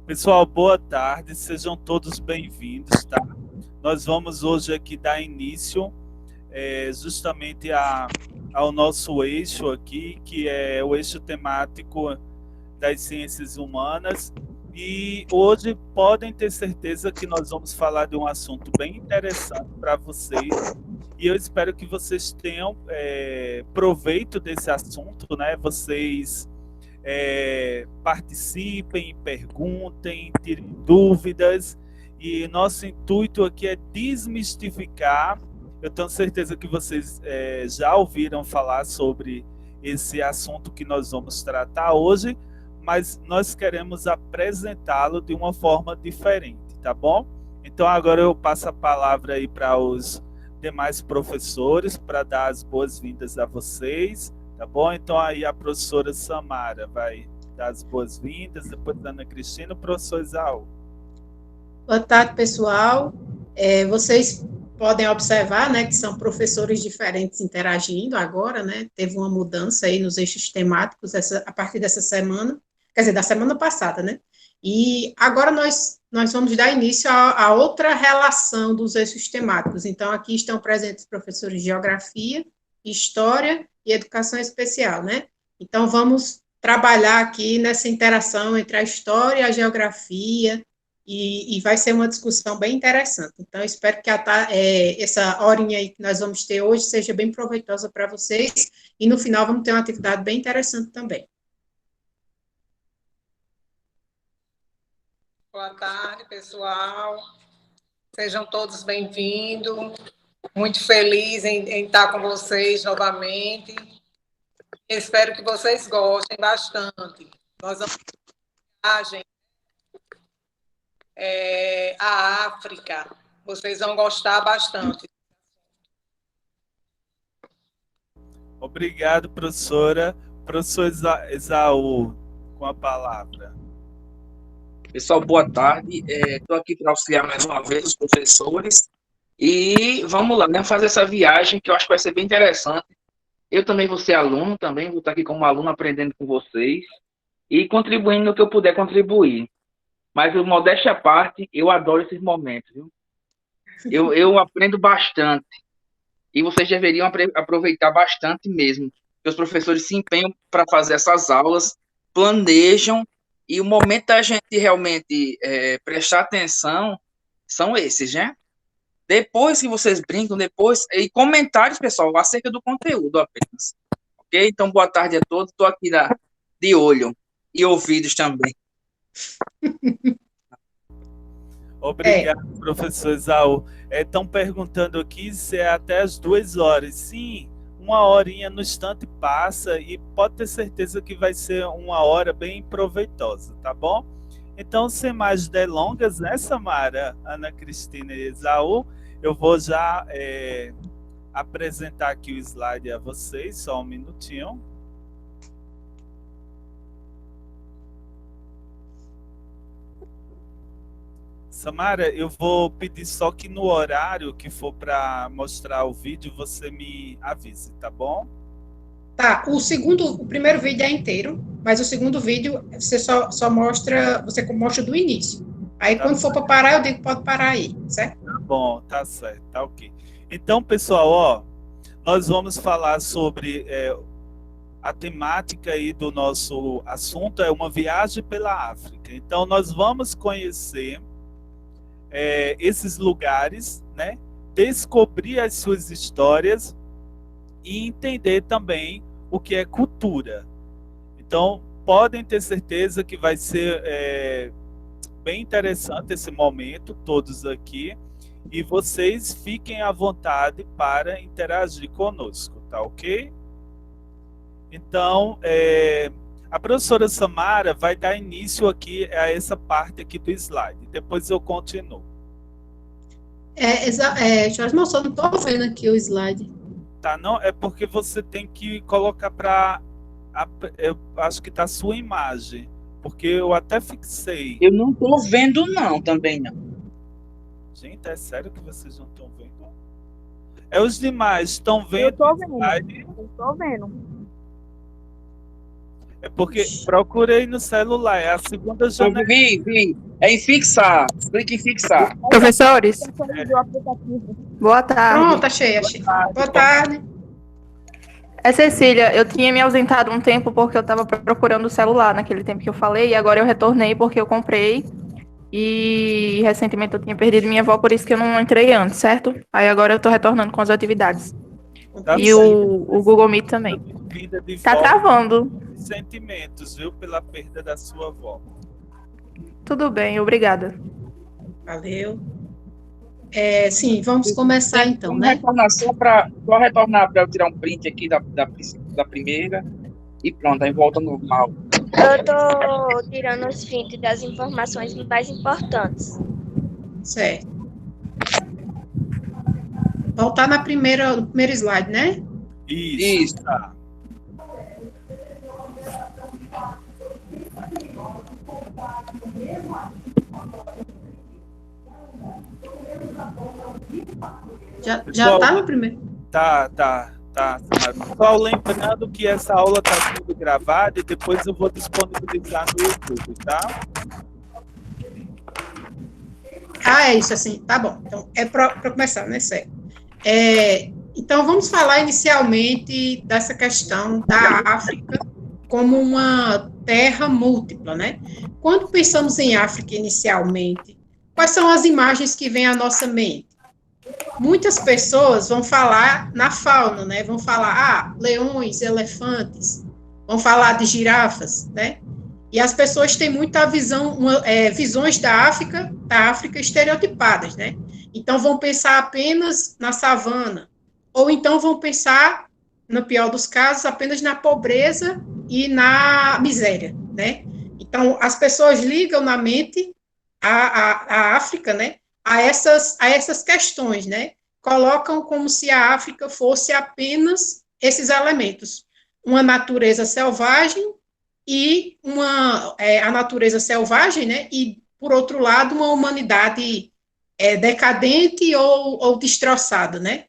Pessoal, boa tarde, sejam todos bem-vindos, tá? Nós vamos hoje aqui dar início justamente ao nosso eixo aqui, que é o eixo temático das ciências humanas. E hoje podem ter certeza que nós vamos falar de um assunto bem interessante para vocês. E eu espero que vocês tenham proveito desse assunto, né? Vocês participem, perguntem, tirem dúvidas. E nosso intuito aqui é desmistificar. Eu tenho certeza que vocês já ouviram falar sobre esse assunto que nós vamos tratar hoje, mas nós queremos apresentá-lo de uma forma diferente, tá bom? Então agora eu passo a palavra aí para os demais professores para dar as boas-vindas a vocês. Tá bom? Então aí a professora Samara vai dar as boas-vindas, depois da Ana Cristina, o professor Isaú. Boa tarde, pessoal. Vocês podem observar, né, que são professores diferentes interagindo agora, né? Teve uma mudança aí nos eixos temáticos a partir dessa semana, quer dizer, da semana passada, né? E agora nós vamos dar início a outra relação dos eixos temáticos. Então, aqui estão presentes professores de Geografia, História e Educação Especial, né? Então, vamos trabalhar aqui nessa interação entre a História e a Geografia, e vai ser uma discussão bem interessante. Então, espero que essa horinha aí que nós vamos ter hoje seja bem proveitosa para vocês, e no final vamos ter uma atividade bem interessante também. Boa tarde, pessoal. Sejam todos bem-vindos. Muito feliz em estar com vocês novamente. Espero que vocês gostem bastante. Nós vamos viagem à África. Vocês vão gostar bastante. Obrigado, professora. Professor Isaú, com a palavra. Pessoal, boa tarde. Estou aqui para auxiliar mais uma vez os professores. E vamos lá, né, fazer essa viagem que eu acho que vai ser bem interessante. Eu também vou ser aluno, também vou estar aqui como aluno aprendendo com vocês e contribuindo no que eu puder contribuir. Mas, modéstia à parte, eu adoro esses momentos, viu? Eu aprendo bastante. E vocês deveriam aproveitar bastante mesmo. Porque os professores se empenham para fazer essas aulas, planejam, e o momento da gente realmente prestar atenção são esses, né? Depois que vocês brincam, e comentários, pessoal, acerca do conteúdo apenas. Ok? Então, boa tarde a todos. Estou aqui de olho e ouvidos também. Obrigado, professor Isaú. Estão perguntando aqui se é até as 2 horas. Sim, uma horinha no instante passa e pode ter certeza que vai ser uma hora bem proveitosa, tá bom? Então, sem mais delongas, né, Samara, Ana Cristina e Isaú, eu vou já apresentar aqui o slide a vocês, só um minutinho. Samara, eu vou pedir só que no horário que for para mostrar o vídeo, você me avise, tá bom? Tá, o primeiro vídeo é inteiro, mas o segundo vídeo você só mostra, você mostra do início. Aí quando for para parar, eu digo pode parar aí, certo? Tá bom, tá certo, tá ok. Então, pessoal, ó, nós vamos falar sobre a temática aí do nosso assunto, é uma viagem pela África. Então, nós vamos conhecer esses lugares, né? Descobrir as suas histórias e entender também o que é cultura. Então, podem ter certeza que vai ser bem interessante esse momento, todos aqui, e vocês fiquem à vontade para interagir conosco, tá ok? Então, a professora Samara vai dar início aqui a essa parte aqui do slide, depois eu continuo. Jorge, eu só não estou vendo aqui o slide. Tá, não, é porque você tem que colocar para, eu acho que tá a sua imagem, porque eu até fixei. Eu não estou vendo não, também não. Gente, é sério que vocês não estão vendo? Os demais estão vendo? Eu estou vendo. Slide? Eu estou vendo. É porque procurei no celular, é a segunda janela. Vi. É em fixar. Clique em fixar. Professores, boa tarde. Pronto, achei. Boa tarde. É Cecília, eu tinha me ausentado um tempo porque eu estava procurando o celular naquele tempo que eu falei, e agora eu retornei porque eu comprei. E recentemente eu tinha perdido minha avó, por isso que eu não entrei antes, certo? Aí agora eu tô retornando com as atividades. Tá E o Google Meet também. Vida de Tá volta, travando. sentimentos, viu, pela perda da sua avó. Tudo bem, obrigada. Valeu. Sim, vamos começar então, Vamos né? retornar só retornar para eu tirar um print aqui da primeira. E pronto, aí volta ao normal. Eu tô tirando os prints das informações mais importantes. Certo. Voltar no primeiro slide, né? Isso. Tá. Já tá no primeiro. Tá. Só lembrando que essa aula está sendo gravada e depois eu vou disponibilizar no YouTube, tá? É isso, assim, tá bom. Então, é para começar, né, certo? Então, vamos falar inicialmente dessa questão da África como uma terra múltipla, né? Quando pensamos em África inicialmente, quais são as imagens que vêm à nossa mente? Muitas pessoas vão falar na fauna, né? Vão falar, leões, elefantes, vão falar de girafas, né? E as pessoas têm muita visões da África estereotipadas, né? Então vão pensar apenas na savana, ou então vão pensar, no pior dos casos, apenas na pobreza e na miséria, né? Então as pessoas ligam na mente a África, né? A essas questões, né? Colocam como se a África fosse apenas esses elementos, uma natureza selvagem e a natureza selvagem, né? E, por outro lado, uma humanidade decadente ou destroçada, né?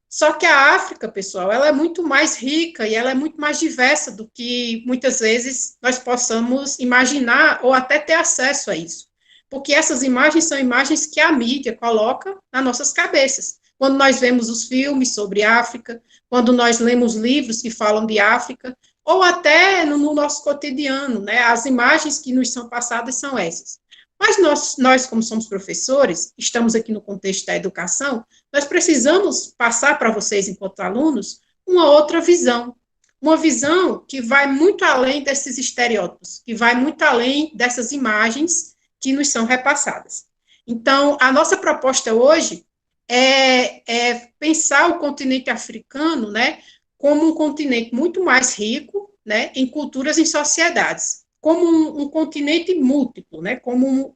Só que a África, pessoal, ela é muito mais rica e ela é muito mais diversa do que, muitas vezes, nós possamos imaginar ou até ter acesso a isso. Porque essas imagens são imagens que a mídia coloca nas nossas cabeças. Quando nós vemos os filmes sobre África, quando nós lemos livros que falam de África, ou até no nosso cotidiano, né? As imagens que nos são passadas são essas. Mas nós, como somos professores, estamos aqui no contexto da educação, nós precisamos passar para vocês, enquanto alunos, uma outra visão. Uma visão que vai muito além desses estereótipos, que vai muito além dessas imagens que nos são repassadas. Então, a nossa proposta hoje é pensar o continente africano, né, como um continente muito mais rico, né, em culturas e em sociedades, como um continente múltiplo, né, como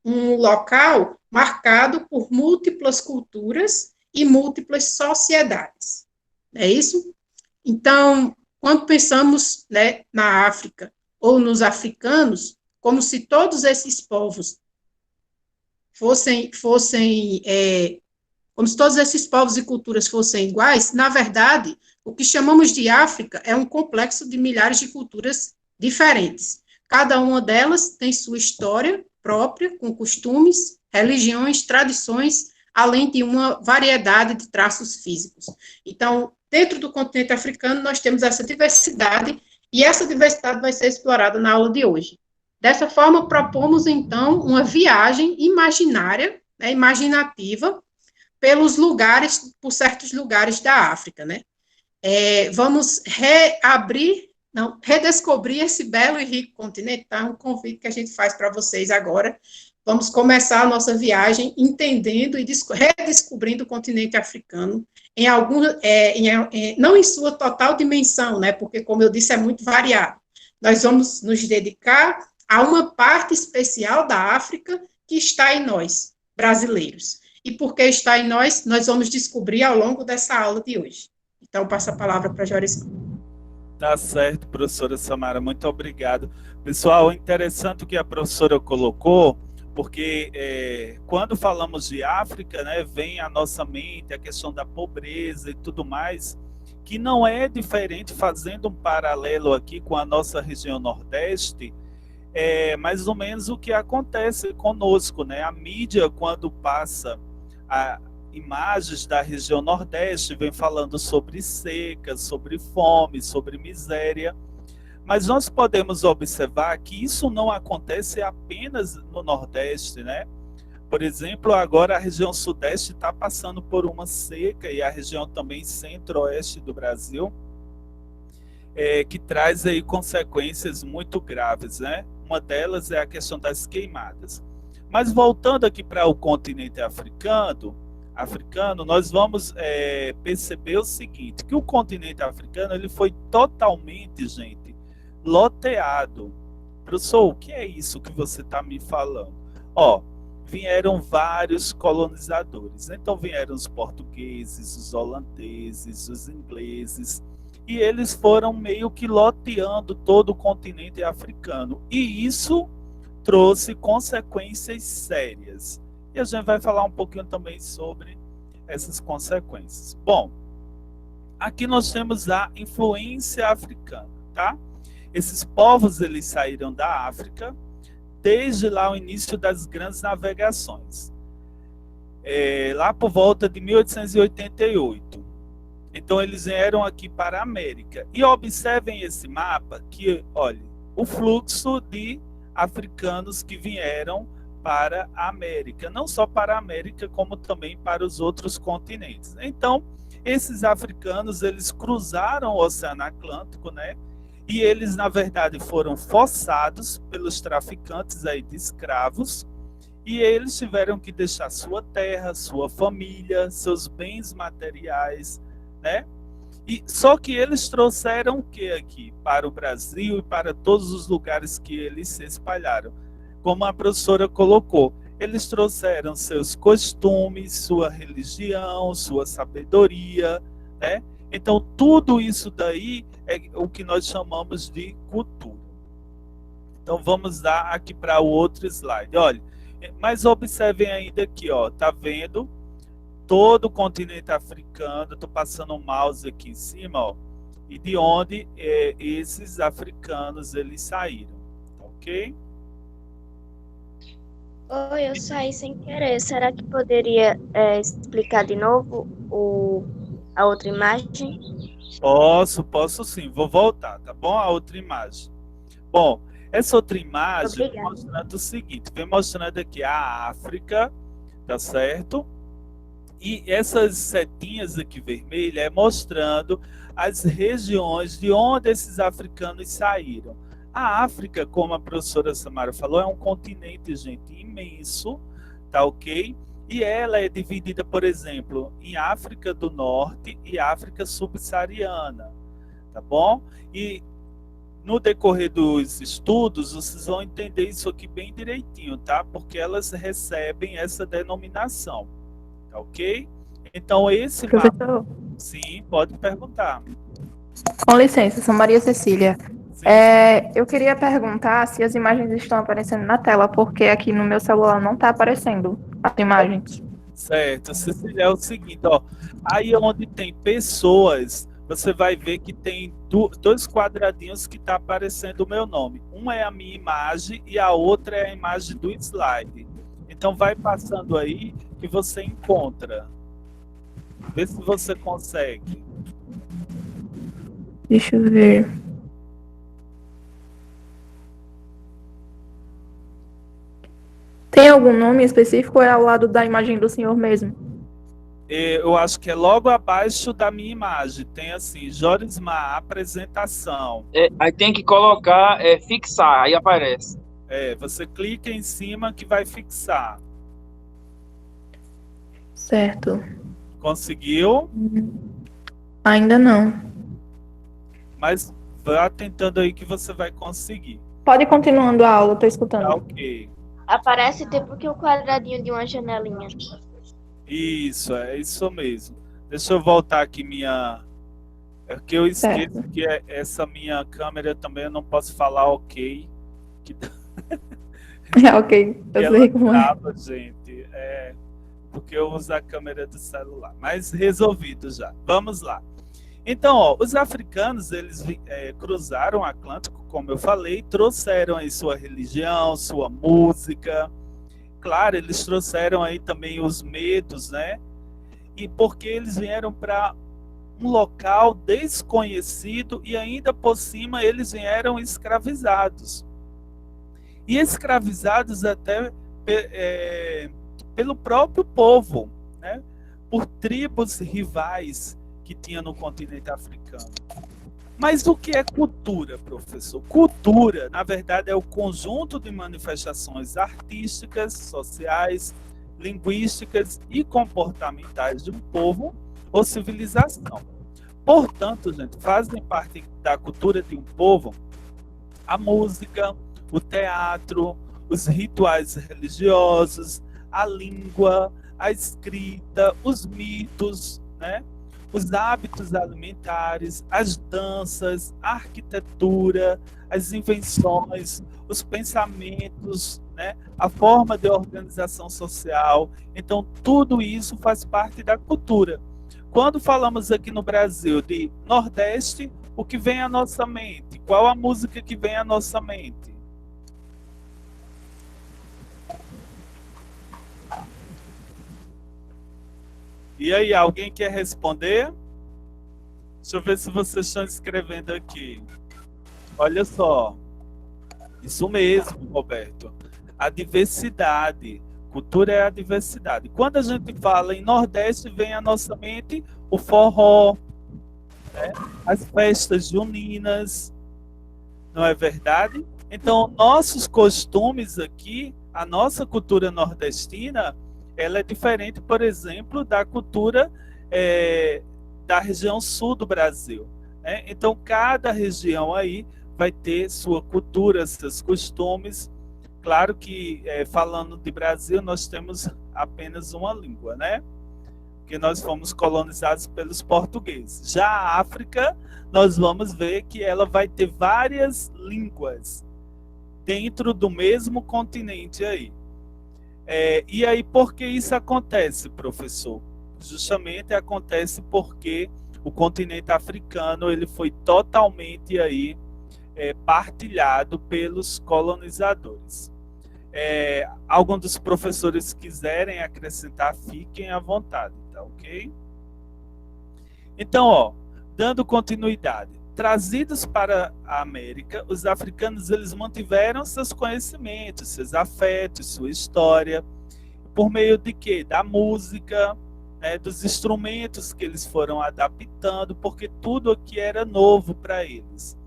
um local marcado por múltiplas culturas e múltiplas sociedades. É isso? Então, quando pensamos, né, na África ou nos africanos, como se todos esses povos como se todos esses povos e culturas fossem iguais, na verdade, o que chamamos de África é um complexo de milhares de culturas diferentes. Cada uma delas tem sua história própria, com costumes, religiões, tradições, além de uma variedade de traços físicos. Então, dentro do continente africano, nós temos essa diversidade, e essa diversidade vai ser explorada na aula de hoje. Dessa forma, propomos, então, uma viagem imaginária, né, imaginativa, por certos lugares da África, né? Vamos redescobrir esse belo e rico continente, tá? Um convite que a gente faz para vocês agora. Vamos começar a nossa viagem entendendo e redescobrindo o continente africano, não em sua total dimensão, né? Porque, como eu disse, é muito variado. Nós vamos nos dedicar a uma parte especial da África que está em nós, brasileiros. E porque está em nós, nós vamos descobrir ao longo dessa aula de hoje. Então, passo a palavra para a Joris. Tá certo, professora Samara, muito obrigado. Pessoal, interessante o que a professora colocou, porque quando falamos de África, né, vem à nossa mente a questão da pobreza e tudo mais, que não é diferente, fazendo um paralelo aqui com a nossa região Nordeste, é mais ou menos o que acontece conosco, né? A mídia, quando passa imagens da região Nordeste, vem falando sobre seca, sobre fome, sobre miséria, mas nós podemos observar que isso não acontece apenas no Nordeste, né? Por exemplo, agora a região Sudeste está passando por uma seca e a região também Centro-Oeste do Brasil, que traz aí consequências muito graves, né? Uma delas é a questão das queimadas. Mas voltando aqui para o continente africano, nós vamos perceber o seguinte, que o continente africano ele foi totalmente, gente, loteado. Professor, o que é isso que você está me falando? Ó, vieram vários colonizadores. Então vieram os portugueses, os holandeses, os ingleses, e eles foram meio que loteando todo o continente africano. E isso trouxe consequências sérias. E a gente vai falar um pouquinho também sobre essas consequências. Bom, aqui nós temos a influência africana, tá? Esses povos, eles saíram da África desde lá o início das grandes navegações, lá por volta de 1888. Então, eles vieram aqui para a América. E observem esse mapa, que, olha, o fluxo de africanos que vieram para a América. Não só para a América, como também para os outros continentes. Então, esses africanos, eles cruzaram o Oceano Atlântico, né? E eles, na verdade, foram forçados pelos traficantes aí de escravos, e eles tiveram que deixar sua terra, sua família, seus bens materiais, né? E só que eles trouxeram o que aqui para o Brasil e para todos os lugares que eles se espalharam? Como a professora colocou, eles trouxeram seus costumes, sua religião, sua sabedoria, né? Então, tudo isso daí é o que nós chamamos de cultura. Então, vamos dar aqui para o outro slide. Olha, mas observem ainda aqui, ó, tá vendo? Todo o continente africano, estou passando o mouse aqui em cima, ó, e de onde esses africanos eles saíram, tá ok? Oi, eu saí sem querer. Será que poderia explicar de novo a outra imagem? Posso sim. Vou voltar, tá bom? A outra imagem. Bom, essa outra imagem vem mostrando o seguinte, vem mostrando aqui a África, tá certo? E essas setinhas aqui vermelhas é mostrando as regiões de onde esses africanos saíram. A África, como a professora Samara falou, é um continente, gente, imenso, tá ok? E ela é dividida, por exemplo, em África do Norte e África subsaariana, tá bom? E no decorrer dos estudos, vocês vão entender isso aqui bem direitinho, tá? Porque elas recebem essa denominação, tá ok? Então, esse Professor, sim, pode perguntar. com licença, sou Maria Cecília. Sim. Eu queria perguntar se as imagens estão aparecendo na tela, porque aqui no meu celular não está aparecendo as imagens. Certo, Cecília, é o seguinte, ó, aí onde tem pessoas, você vai ver que tem dois quadradinhos que está aparecendo o meu nome. Uma é a minha imagem e a outra é a imagem do slide. Então vai passando aí que você encontra. Vê se você consegue. Deixa eu ver. Tem algum nome específico ou é ao lado da imagem do senhor mesmo? Eu acho que é logo abaixo da minha imagem. Tem assim, Jorismar, apresentação. Aí tem que colocar, fixar, aí aparece. Você clica em cima que vai fixar. Certo. Conseguiu? Ainda não. Mas vá tentando aí que você vai conseguir. Pode ir continuando a aula, estou escutando. Tá ok. Aparece tipo que o quadradinho de uma janelinha. Isso, é isso mesmo. Deixa eu voltar aqui minha... É que eu esqueço Certo. que essa minha câmera também eu não posso falar ok. Que Ok, eu ela sei como é. trava, gente. Porque eu uso a câmera do celular. Mas resolvido já. Vamos lá. Então, ó, os africanos, eles cruzaram o Atlântico, como eu falei, trouxeram aí sua religião, sua música. Claro, eles trouxeram aí também os medos, né? E porque eles vieram para um local desconhecido e ainda por cima eles vieram escravizados. E escravizados até pelo próprio povo, né? Por tribos rivais que tinha no continente africano. Mas o que é cultura, professor? Cultura, na verdade, é o conjunto de manifestações artísticas, sociais, linguísticas e comportamentais de um povo ou civilização. Portanto, gente, fazem parte da cultura de um povo a música, o teatro, os rituais religiosos, a língua, a escrita, os mitos, né? Os hábitos alimentares, as danças, a arquitetura, as invenções, os pensamentos, né? A forma de organização social. Então, tudo isso faz parte da cultura. Quando falamos aqui no Brasil de Nordeste, o que vem à nossa mente? Qual a música que vem à nossa mente? E aí, alguém quer responder? Deixa eu ver se vocês estão escrevendo aqui. Olha só. Isso mesmo, Roberto. A diversidade. Cultura é a diversidade. Quando a gente fala em Nordeste, vem à nossa mente o forró, né? As festas juninas. Não é verdade? Então, nossos costumes aqui, a nossa cultura nordestina, ela é diferente, por exemplo, da cultura da região sul do Brasil, né? Então, cada região aí vai ter sua cultura, seus costumes. Claro que, falando de Brasil, nós temos apenas uma língua, né? Porque nós fomos colonizados pelos portugueses. Já a África, nós vamos ver que ela vai ter várias línguas dentro do mesmo continente aí. E aí, por que isso acontece, professor? Justamente acontece porque o continente africano ele foi totalmente aí, partilhado pelos colonizadores. Alguns dos professores quiserem acrescentar, fiquem à vontade, tá ok? Então, ó, dando continuidade. Trazidos para a América, os africanos eles mantiveram seus conhecimentos, seus afetos, sua história, por meio de quê? Da música, né, dos instrumentos que eles foram adaptando, porque tudo aqui era novo para eles.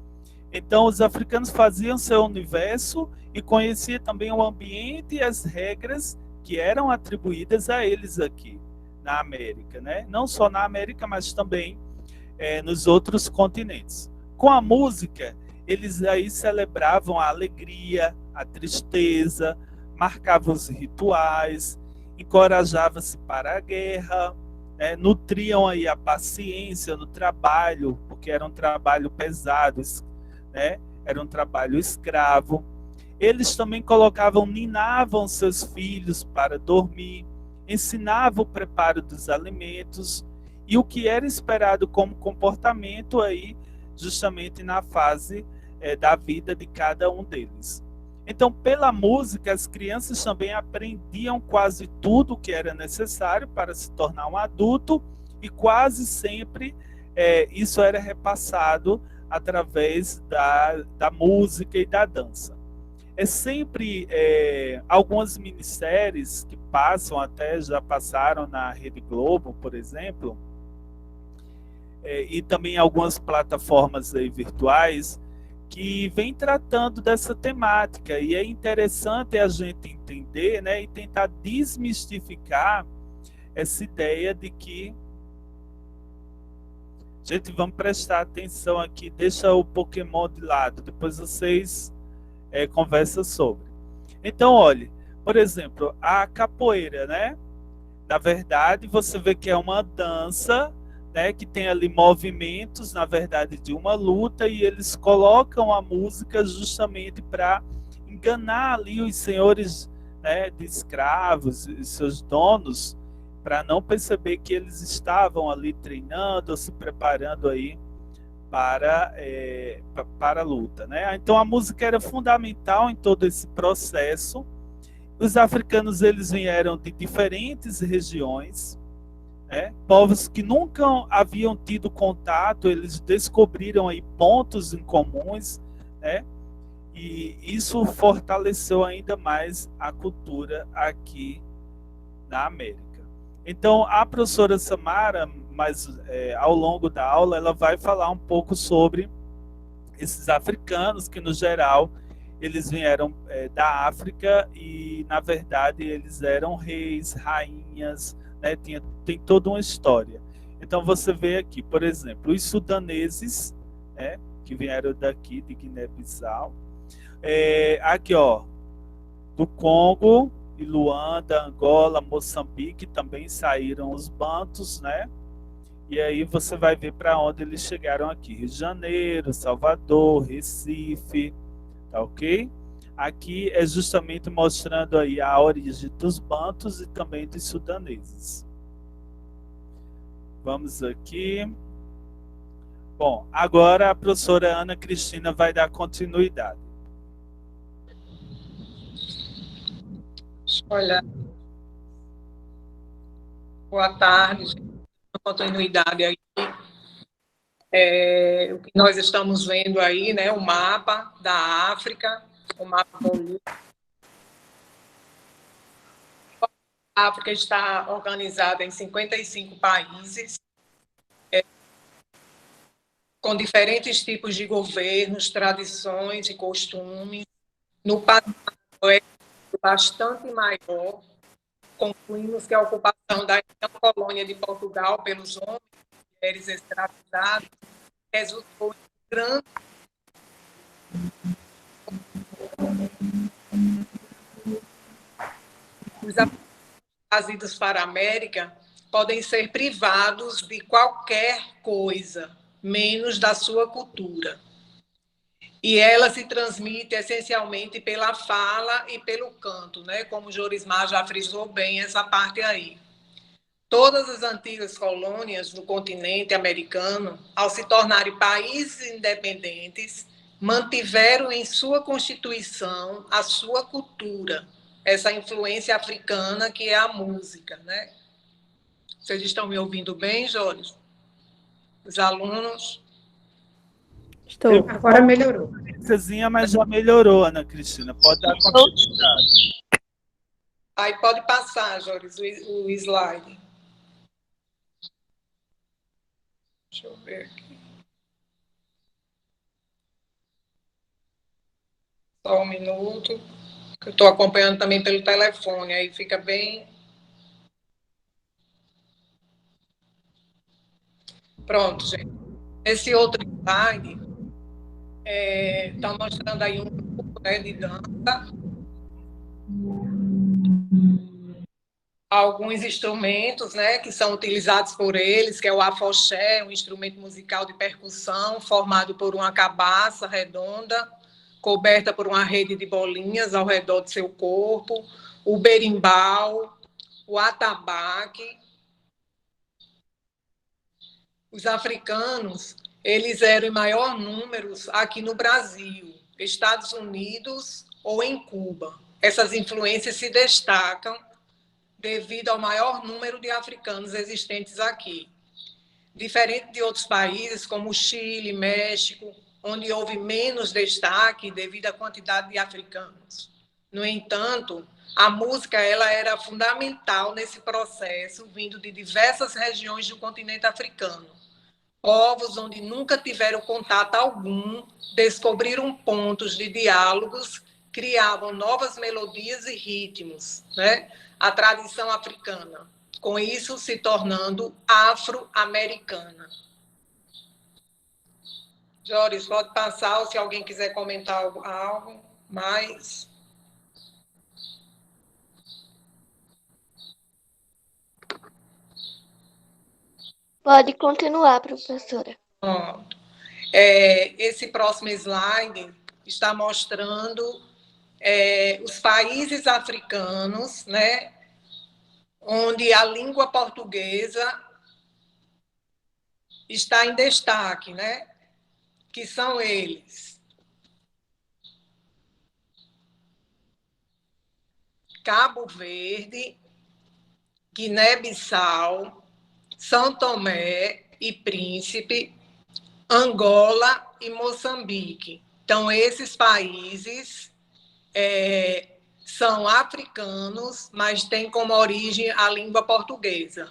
Então, os africanos faziam seu universo e conheciam também o ambiente e as regras que eram atribuídas a eles aqui na América, né? Não só na América, mas também nos outros continentes. Com a música, eles aí celebravam a alegria, a tristeza, marcavam os rituais, encorajavam-se para a guerra, nutriam aí a paciência no trabalho, porque era um trabalho pesado, né? Era um trabalho escravo. Eles também ninavam seus filhos para dormir, ensinavam o preparo dos alimentos, e o que era esperado como comportamento aí, justamente na fase da vida de cada um deles. Então, pela música, as crianças também aprendiam quase tudo o que era necessário para se tornar um adulto, e quase sempre isso era repassado através da música e da dança. Sempre algumas minisséries que passam, até já passaram na Rede Globo, por exemplo, e também algumas plataformas aí virtuais que vem tratando dessa temática, e é interessante a gente entender, né, e tentar desmistificar essa ideia de que gente, vamos prestar atenção aqui, deixa o Pokémon de lado, depois vocês conversam sobre. Então, olhe, por exemplo, a capoeira, né? Na verdade, você vê que é uma dança, né, que tem ali movimentos, na verdade, de uma luta, e eles colocam a música justamente para enganar ali os senhores, né, de escravos e seus donos, para não perceber que eles estavam ali treinando, se preparando aí para a luta, né? Então a música era fundamental em todo esse processo. Os africanos eles vieram de diferentes regiões, né? Povos que nunca haviam tido contato, eles descobriram aí pontos em comuns, né? E isso fortaleceu ainda mais a cultura aqui na América. Então, a professora Samara, ao longo da aula, ela vai falar um pouco sobre esses africanos que, no geral, eles vieram da África e, na verdade, eles eram reis, rainhas, né? Tem toda uma história. Então, você vê aqui, por exemplo, os sudaneses, né? Que vieram daqui, de Guiné-Bissau. Aqui, ó, do Congo, e Luanda, Angola, Moçambique, também saíram os bantos, né? E aí você vai ver para onde eles chegaram aqui. Rio de Janeiro, Salvador, Recife, tá ok? Aqui é justamente mostrando aí a origem dos bantos e também dos sudaneses. Vamos aqui. Bom, agora a professora Ana Cristina vai dar continuidade. Olha, boa tarde, gente. Continuidade aí. O que nós estamos vendo aí, né, o mapa da África, o mapa político. A África está organizada em 55 países, com diferentes tipos de governos, tradições e costumes. No passado é bastante maior. Concluímos que a ocupação da colônia de Portugal pelos homens e mulheres escravizados resultou em grande os trazidos para a América podem ser privados de qualquer coisa, menos da sua cultura. E ela se transmite essencialmente pela fala e pelo canto, né? Como o Jorismar já frisou bem essa parte aí. Todas as antigas colônias do continente americano, ao se tornarem países independentes, mantiveram em sua constituição a sua cultura, essa influência africana que é a música, né? Vocês estão me ouvindo bem, Joris? Os alunos? Estou. Agora melhorou. Mas já melhorou, Ana Cristina. Pode dar continuidade. Aí pode passar, Joris, o slide. Deixa eu ver aqui. Só um minuto. Eu estou acompanhando também pelo telefone, aí fica bem... Pronto, gente. Esse outro slide está mostrando aí um grupo, né, de dança. Alguns instrumentos, né, que são utilizados por eles, que é o afoxé, um instrumento musical de percussão formado por uma cabaça redonda, coberta por uma rede de bolinhas ao redor do seu corpo, o berimbau, o atabaque. Os africanos, eles eram em maior número aqui no Brasil, Estados Unidos ou em Cuba. Essas influências se destacam devido ao maior número de africanos existentes aqui. Diferente de outros países, como Chile, México, onde houve menos destaque devido à quantidade de africanos. No entanto, a música ela era fundamental nesse processo, vindo de diversas regiões do continente africano. Povos onde nunca tiveram contato algum, descobriram pontos de diálogos, criavam novas melodias e ritmos, né? A tradição africana, com isso se tornando afro-americana. Joris, pode passar, ou se alguém quiser comentar algo mais. Pode continuar, professora. Pronto. Esse próximo slide está mostrando os países africanos, né, onde a língua portuguesa está em destaque, né? Que são eles: Cabo Verde, Guiné-Bissau, São Tomé e Príncipe, Angola e Moçambique. Então, esses países são africanos, mas têm como origem a língua portuguesa.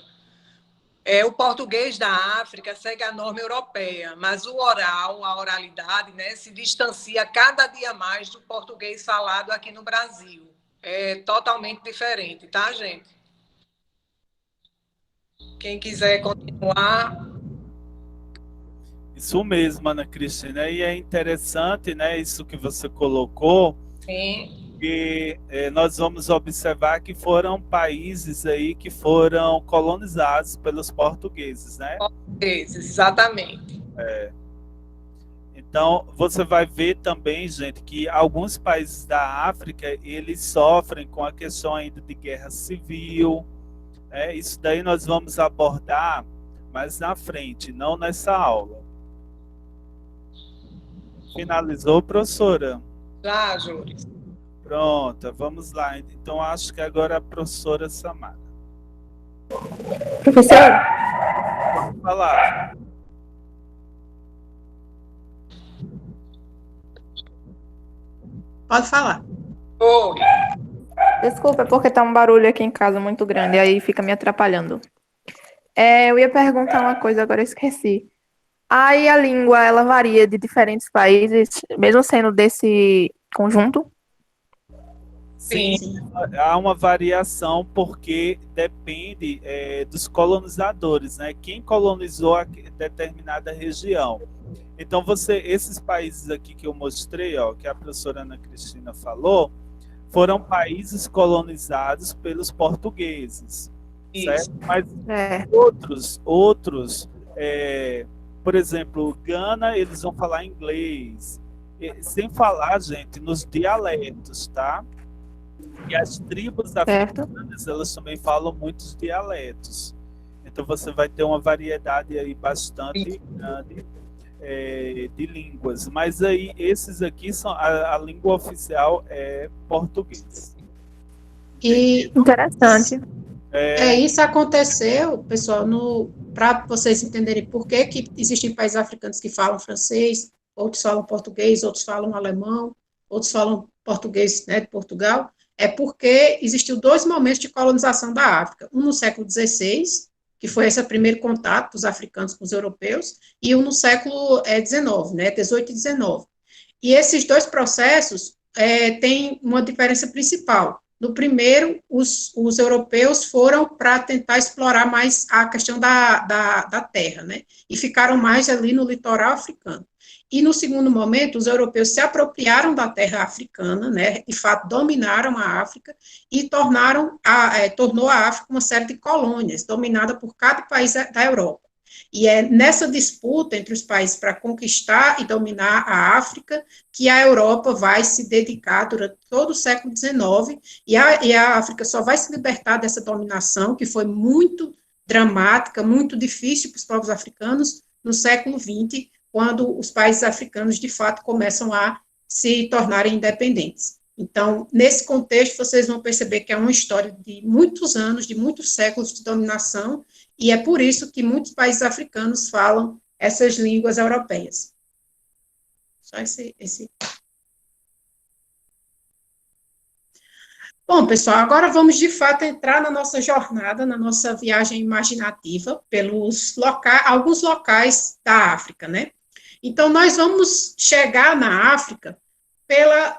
O português da África segue a norma europeia, mas o oral, a oralidade, né, se distancia cada dia mais do português falado aqui no Brasil. É totalmente diferente, tá, gente? Quem quiser continuar. Isso mesmo, Ana Cristina. E é interessante, né, isso que você colocou, Sim. que nós vamos observar que foram países aí que foram colonizados pelos portugueses, né? Portugueses, exatamente. Então, você vai ver também, gente, que alguns países da África, eles sofrem com a questão ainda de guerra civil, né? Isso daí nós vamos abordar mais na frente, não nessa aula. Finalizou, professora? Já, Júlio. Pronto, vamos lá. Então, acho que agora a professora Samara. Professor, Vamos falar. Pode falar. Oi. desculpa, é porque tá um barulho aqui em casa muito grande, aí fica me atrapalhando. Eu ia perguntar uma coisa, agora eu esqueci. Aí a língua, ela varia de diferentes países, mesmo sendo desse conjunto? Sim, há uma variação porque depende dos colonizadores, né? Quem colonizou a determinada região. Então, esses países aqui que eu mostrei, ó, que a professora Ana Cristina falou, foram países colonizados pelos portugueses, certo? Mas outros, por exemplo, Gana, eles vão falar inglês, sem falar, gente, nos dialetos, tá? E as tribos africanas, elas também falam muitos dialetos. Então, você vai ter uma variedade aí bastante grande de línguas. Mas aí, esses aqui são a língua oficial é português. E Interessante. isso aconteceu, pessoal, para vocês entenderem por que existem países africanos que falam francês, outros falam português, outros falam alemão, outros falam português, né, de Portugal. É porque existiu 2 momentos de colonização da África. Um no século XVI, que foi esse primeiro contato dos africanos com os europeus, e um no século XIX, né, 18 e 19. E esses 2 processos têm uma diferença principal. No primeiro, os europeus foram para tentar explorar mais a questão da terra, né, e ficaram mais ali no litoral africano. E no segundo momento, os europeus se apropriaram da terra africana, né, de fato dominaram a África e tornou a África uma série de colônias, dominada por cada país da Europa. E é nessa disputa entre os países para conquistar e dominar a África que a Europa vai se dedicar durante todo o século XIX, e a África só vai se libertar dessa dominação, que foi muito dramática, muito difícil para os povos africanos, no século XX, quando os países africanos, de fato, começam a se tornarem independentes. Então, nesse contexto, vocês vão perceber que é uma história de muitos anos, de muitos séculos de dominação, e é por isso que muitos países africanos falam essas línguas europeias. Só esse. Bom, pessoal, agora vamos, de fato, entrar na nossa jornada, na nossa viagem imaginativa pelos alguns locais da África, né? Então, nós vamos chegar na África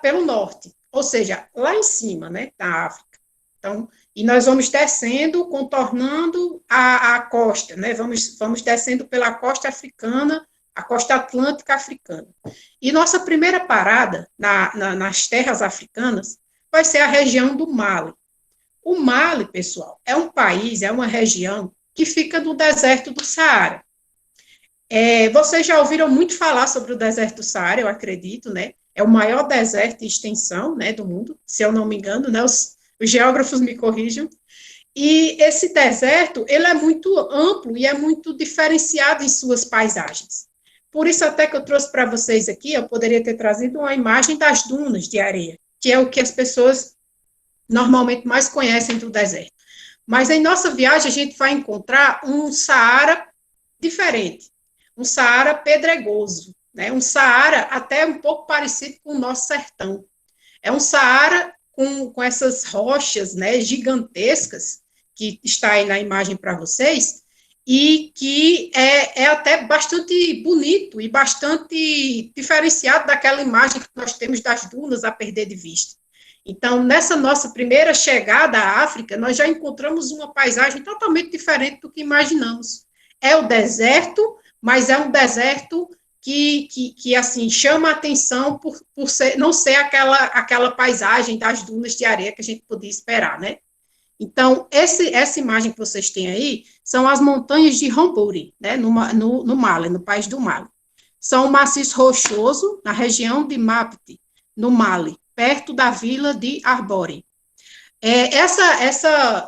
pelo norte, ou seja, lá em cima, né, da África. Então, e nós vamos descendo, contornando a costa, né, vamos descendo pela costa africana, a costa atlântica africana. E nossa primeira parada nas terras africanas vai ser a região do Mali. O Mali, pessoal, é um país, é uma região que fica no deserto do Saara. Vocês já ouviram muito falar sobre o deserto do Saara, eu acredito, né? É o maior deserto de extensão, né, do mundo, se eu não me engano, né? Os geógrafos me corrijam. E esse deserto, ele é muito amplo e é muito diferenciado em suas paisagens. Por isso até que eu trouxe para vocês aqui, eu poderia ter trazido uma imagem das dunas de areia, que é o que as pessoas normalmente mais conhecem do deserto. Mas em nossa viagem a gente vai encontrar um Saara diferente, um Saara pedregoso, né? Um Saara até um pouco parecido com o nosso sertão. É um Saara com essas rochas, né, gigantescas, que está aí na imagem para vocês, e que é até bastante bonito e bastante diferenciado daquela imagem que nós temos das dunas a perder de vista. Então, nessa nossa primeira chegada à África, nós já encontramos uma paisagem totalmente diferente do que imaginamos. É o deserto, mas é um deserto que assim, chama a atenção por não ser aquela paisagem das dunas de areia que a gente podia esperar, né? Então, essa imagem que vocês têm aí são as montanhas de Romburi, né, no Mali, no país do Mali. São um maciço rochoso na região de Mapti, no Mali, perto da vila de Arbore.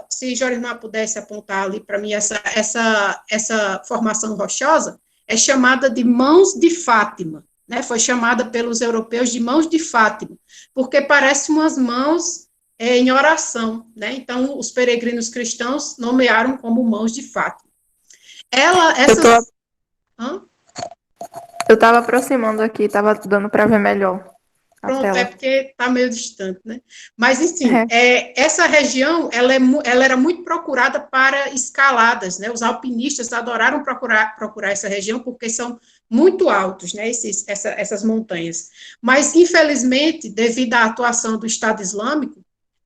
Se Jorismar pudesse apontar ali para mim, essa formação rochosa é chamada de Mãos de Fátima, né? Foi chamada pelos europeus de Mãos de Fátima, porque parece umas mãos em oração, né? Então, os peregrinos cristãos nomearam como Mãos de Fátima. Eu estava aproximando aqui, estava dando para ver melhor. Pronto, é porque está meio distante, né? Mas, enfim, essa região, ela era muito procurada para escaladas, né? Os alpinistas adoraram procurar essa região porque são muito altos, né? Essas montanhas. Mas, infelizmente, devido à atuação do Estado Islâmico,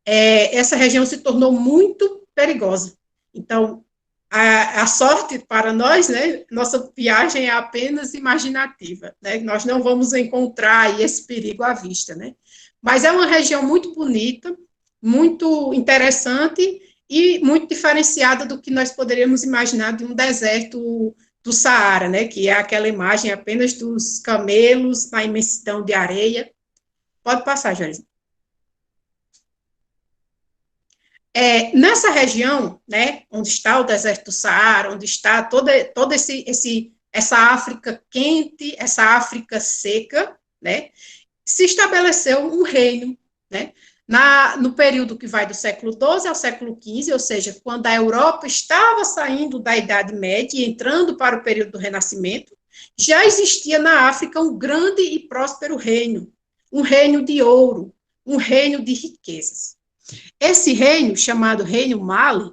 essa região se tornou muito perigosa. Então, a sorte para nós, né, nossa viagem é apenas imaginativa, né, nós não vamos encontrar aí esse perigo à vista, né, mas é uma região muito bonita, muito interessante e muito diferenciada do que nós poderíamos imaginar de um deserto do Saara, né, que é aquela imagem apenas dos camelos na imensidão de areia. Pode passar, Joris. Nessa região, né, onde está o deserto do Saara, onde está toda essa África quente, essa África seca, né, se estabeleceu um reino, né, no período que vai do século XII ao século XV, ou seja, quando a Europa estava saindo da Idade Média e entrando para o período do Renascimento, já existia na África um grande e próspero reino, um reino de ouro, um reino de riquezas. Esse reino, chamado Reino Mali,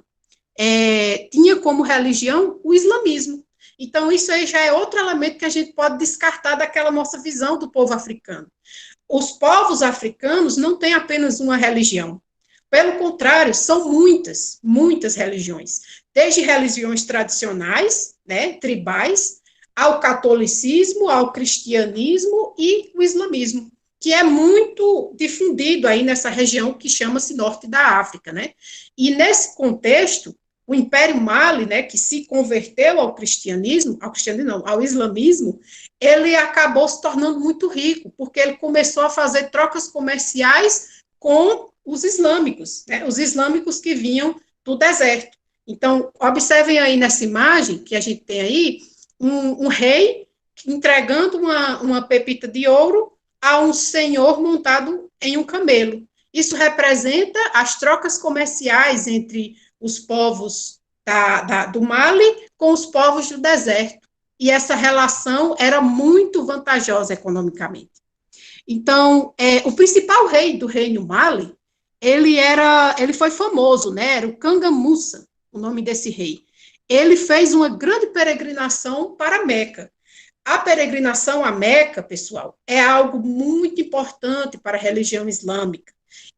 tinha como religião o islamismo. Então, isso aí já é outro elemento que a gente pode descartar daquela nossa visão do povo africano. Os povos africanos não têm apenas uma religião. Pelo contrário, são muitas, muitas religiões. Desde religiões tradicionais, né, tribais, ao catolicismo, ao cristianismo e o islamismo, que é muito difundido aí nessa região que chama-se Norte da África, né? E nesse contexto, o Império Mali, né, que se converteu ao islamismo, ele acabou se tornando muito rico, porque ele começou a fazer trocas comerciais com os islâmicos, né, os islâmicos que vinham do deserto. Então, observem aí nessa imagem que a gente tem aí, um rei entregando uma pepita de ouro a um senhor montado em um camelo. Isso representa as trocas comerciais entre os povos do Mali com os povos do deserto. E essa relação era muito vantajosa economicamente. Então, o principal rei do reino Mali, ele foi famoso, né? Era o Kangamusa, o nome desse rei. Ele fez uma grande peregrinação para Meca. A peregrinação a Meca, pessoal, é algo muito importante para a religião islâmica.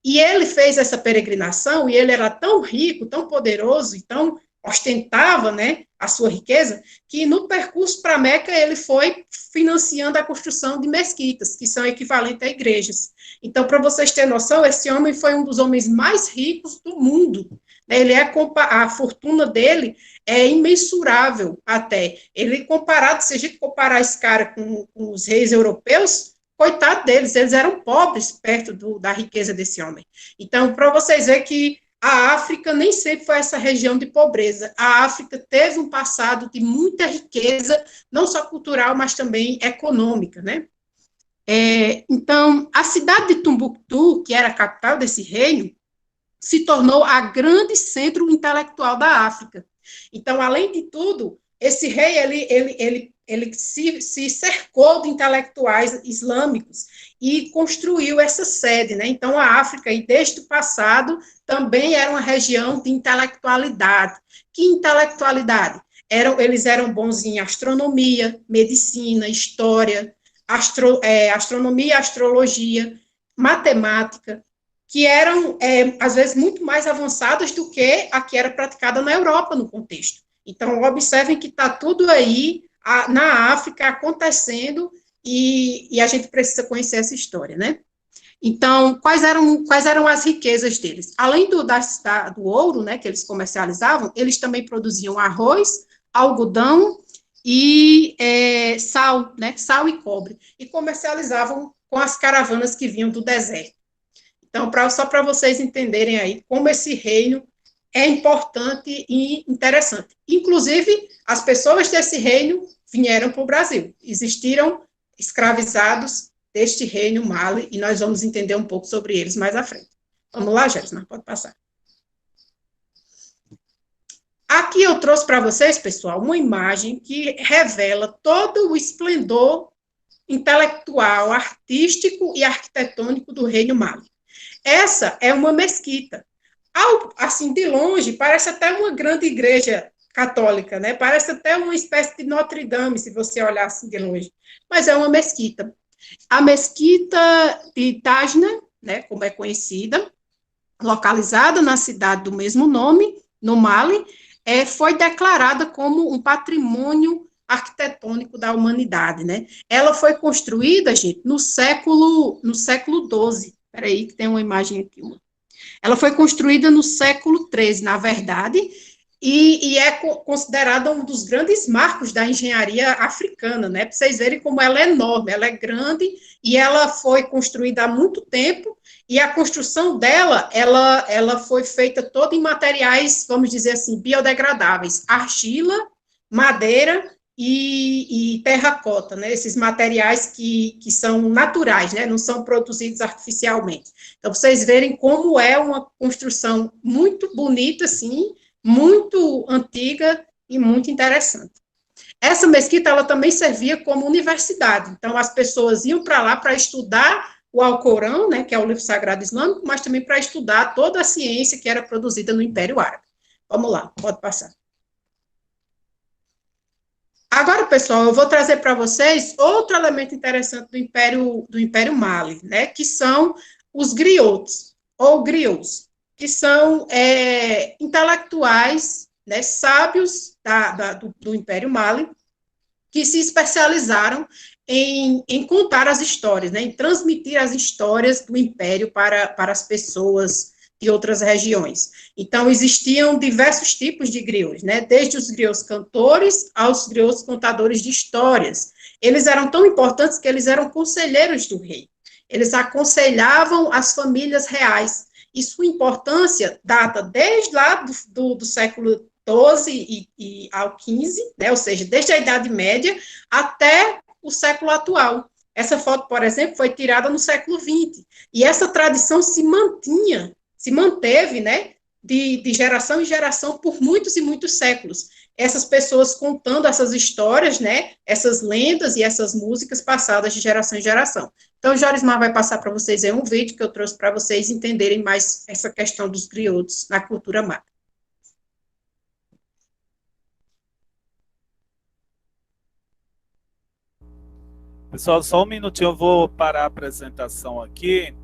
E ele fez essa peregrinação, e ele era tão rico, tão poderoso, e tão ostentava, né, a sua riqueza, que no percurso para Meca ele foi financiando a construção de mesquitas, que são equivalentes a igrejas. Então, para vocês terem noção, esse homem foi um dos homens mais ricos do mundo. A fortuna dele é imensurável até. Ele comparado, se a gente comparar esse cara com os reis europeus, coitado deles, eles eram pobres perto da riqueza desse homem. Então, para vocês verem que a África nem sempre foi essa região de pobreza. A África teve um passado de muita riqueza, não só cultural, mas também econômica, né? Então, a cidade de Tombuctu, que era a capital desse reino, se tornou a grande centro intelectual da África. Então, além de tudo, esse rei ele se cercou de intelectuais islâmicos e construiu essa sede, né? Então, a África, e desde o passado, também era uma região de intelectualidade. Que intelectualidade? Eles eram bons em astronomia, medicina, história, astronomia, astrologia, matemática, que eram, às vezes, muito mais avançadas do que a que era praticada na Europa, no contexto. Então, observem que está tudo aí na África acontecendo e a gente precisa conhecer essa história, né? Então, quais eram as riquezas deles? Além do ouro, né, que eles comercializavam, eles também produziam arroz, algodão e sal, né, sal e cobre, e comercializavam com as caravanas que vinham do deserto. Então, só para vocês entenderem aí como esse reino é importante e interessante. Inclusive, as pessoas desse reino vieram para o Brasil, existiram escravizados deste reino Mali, e nós vamos entender um pouco sobre eles mais à frente. Vamos lá, Jéssica, pode passar. Aqui eu trouxe para vocês, pessoal, uma imagem que revela todo o esplendor intelectual, artístico e arquitetônico do reino Mali. Essa é uma mesquita. Assim, de longe, parece até uma grande igreja católica, né? Parece até uma espécie de Notre Dame, se você olhar assim de longe. Mas é uma mesquita. A mesquita de Tajna, né, como é conhecida, localizada na cidade do mesmo nome, no Mali, foi declarada como um patrimônio arquitetônico da humanidade, né? Ela foi construída, gente, no século XII. Espera aí, que tem uma imagem aqui. Ela foi construída no século XIII, na verdade, e é considerada um dos grandes marcos da engenharia africana, né? Para vocês verem como ela é enorme, ela é grande e ela foi construída há muito tempo, e a construção dela, ela foi feita toda em materiais, vamos dizer assim, biodegradáveis, argila, madeira e terracota, né? Esses materiais que são naturais, né? Não são produzidos artificialmente. Então, vocês verem como é uma construção muito bonita, assim, muito antiga e muito interessante. Essa mesquita, ela também servia como universidade. Então, as pessoas iam para lá para estudar o Alcorão, né, que é o livro sagrado islâmico, mas também para estudar toda a ciência que era produzida no Império Árabe. Vamos lá, pode passar. Agora, pessoal, eu vou trazer para vocês outro elemento interessante do Império Mali, né, que são os griots, ou griots, que são intelectuais, né, sábios do Império Mali, que se especializaram em contar as histórias, né, em transmitir as histórias do Império para as pessoas de outras regiões. Então, existiam diversos tipos de griots, né, desde os griots cantores aos griots contadores de histórias. Eles eram tão importantes que eles eram conselheiros do rei. Eles aconselhavam as famílias reais. E sua importância data desde lá do século XII ao XV, né, ou seja, desde a Idade Média até o século atual. Essa foto, por exemplo, foi tirada no século XX. E essa tradição se manteve, né, de geração em geração por muitos e muitos séculos. Essas pessoas contando essas histórias, né, essas lendas e essas músicas passadas de geração em geração. Então, o Jorismar vai passar para vocês aí um vídeo que eu trouxe para vocês entenderem mais essa questão dos griots na cultura maya. Pessoal, só um minutinho, eu vou parar a apresentação aqui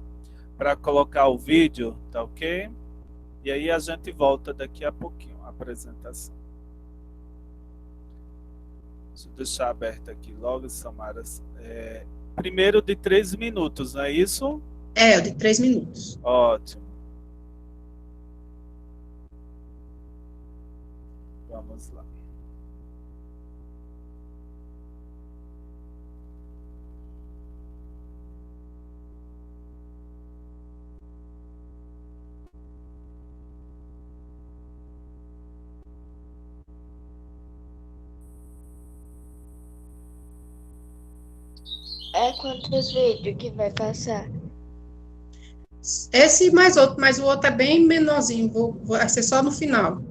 para colocar o vídeo, tá ok? E aí a gente volta daqui a pouquinho a apresentação. Deixa eu deixar aberto aqui logo, Samara. Primeiro de 3 minutos, não é isso? O de 3 minutos. Ótimo. Vamos lá. É quantos vídeos que vai passar? Esse mais outro, mas o outro é bem menorzinho, vai ser só no final.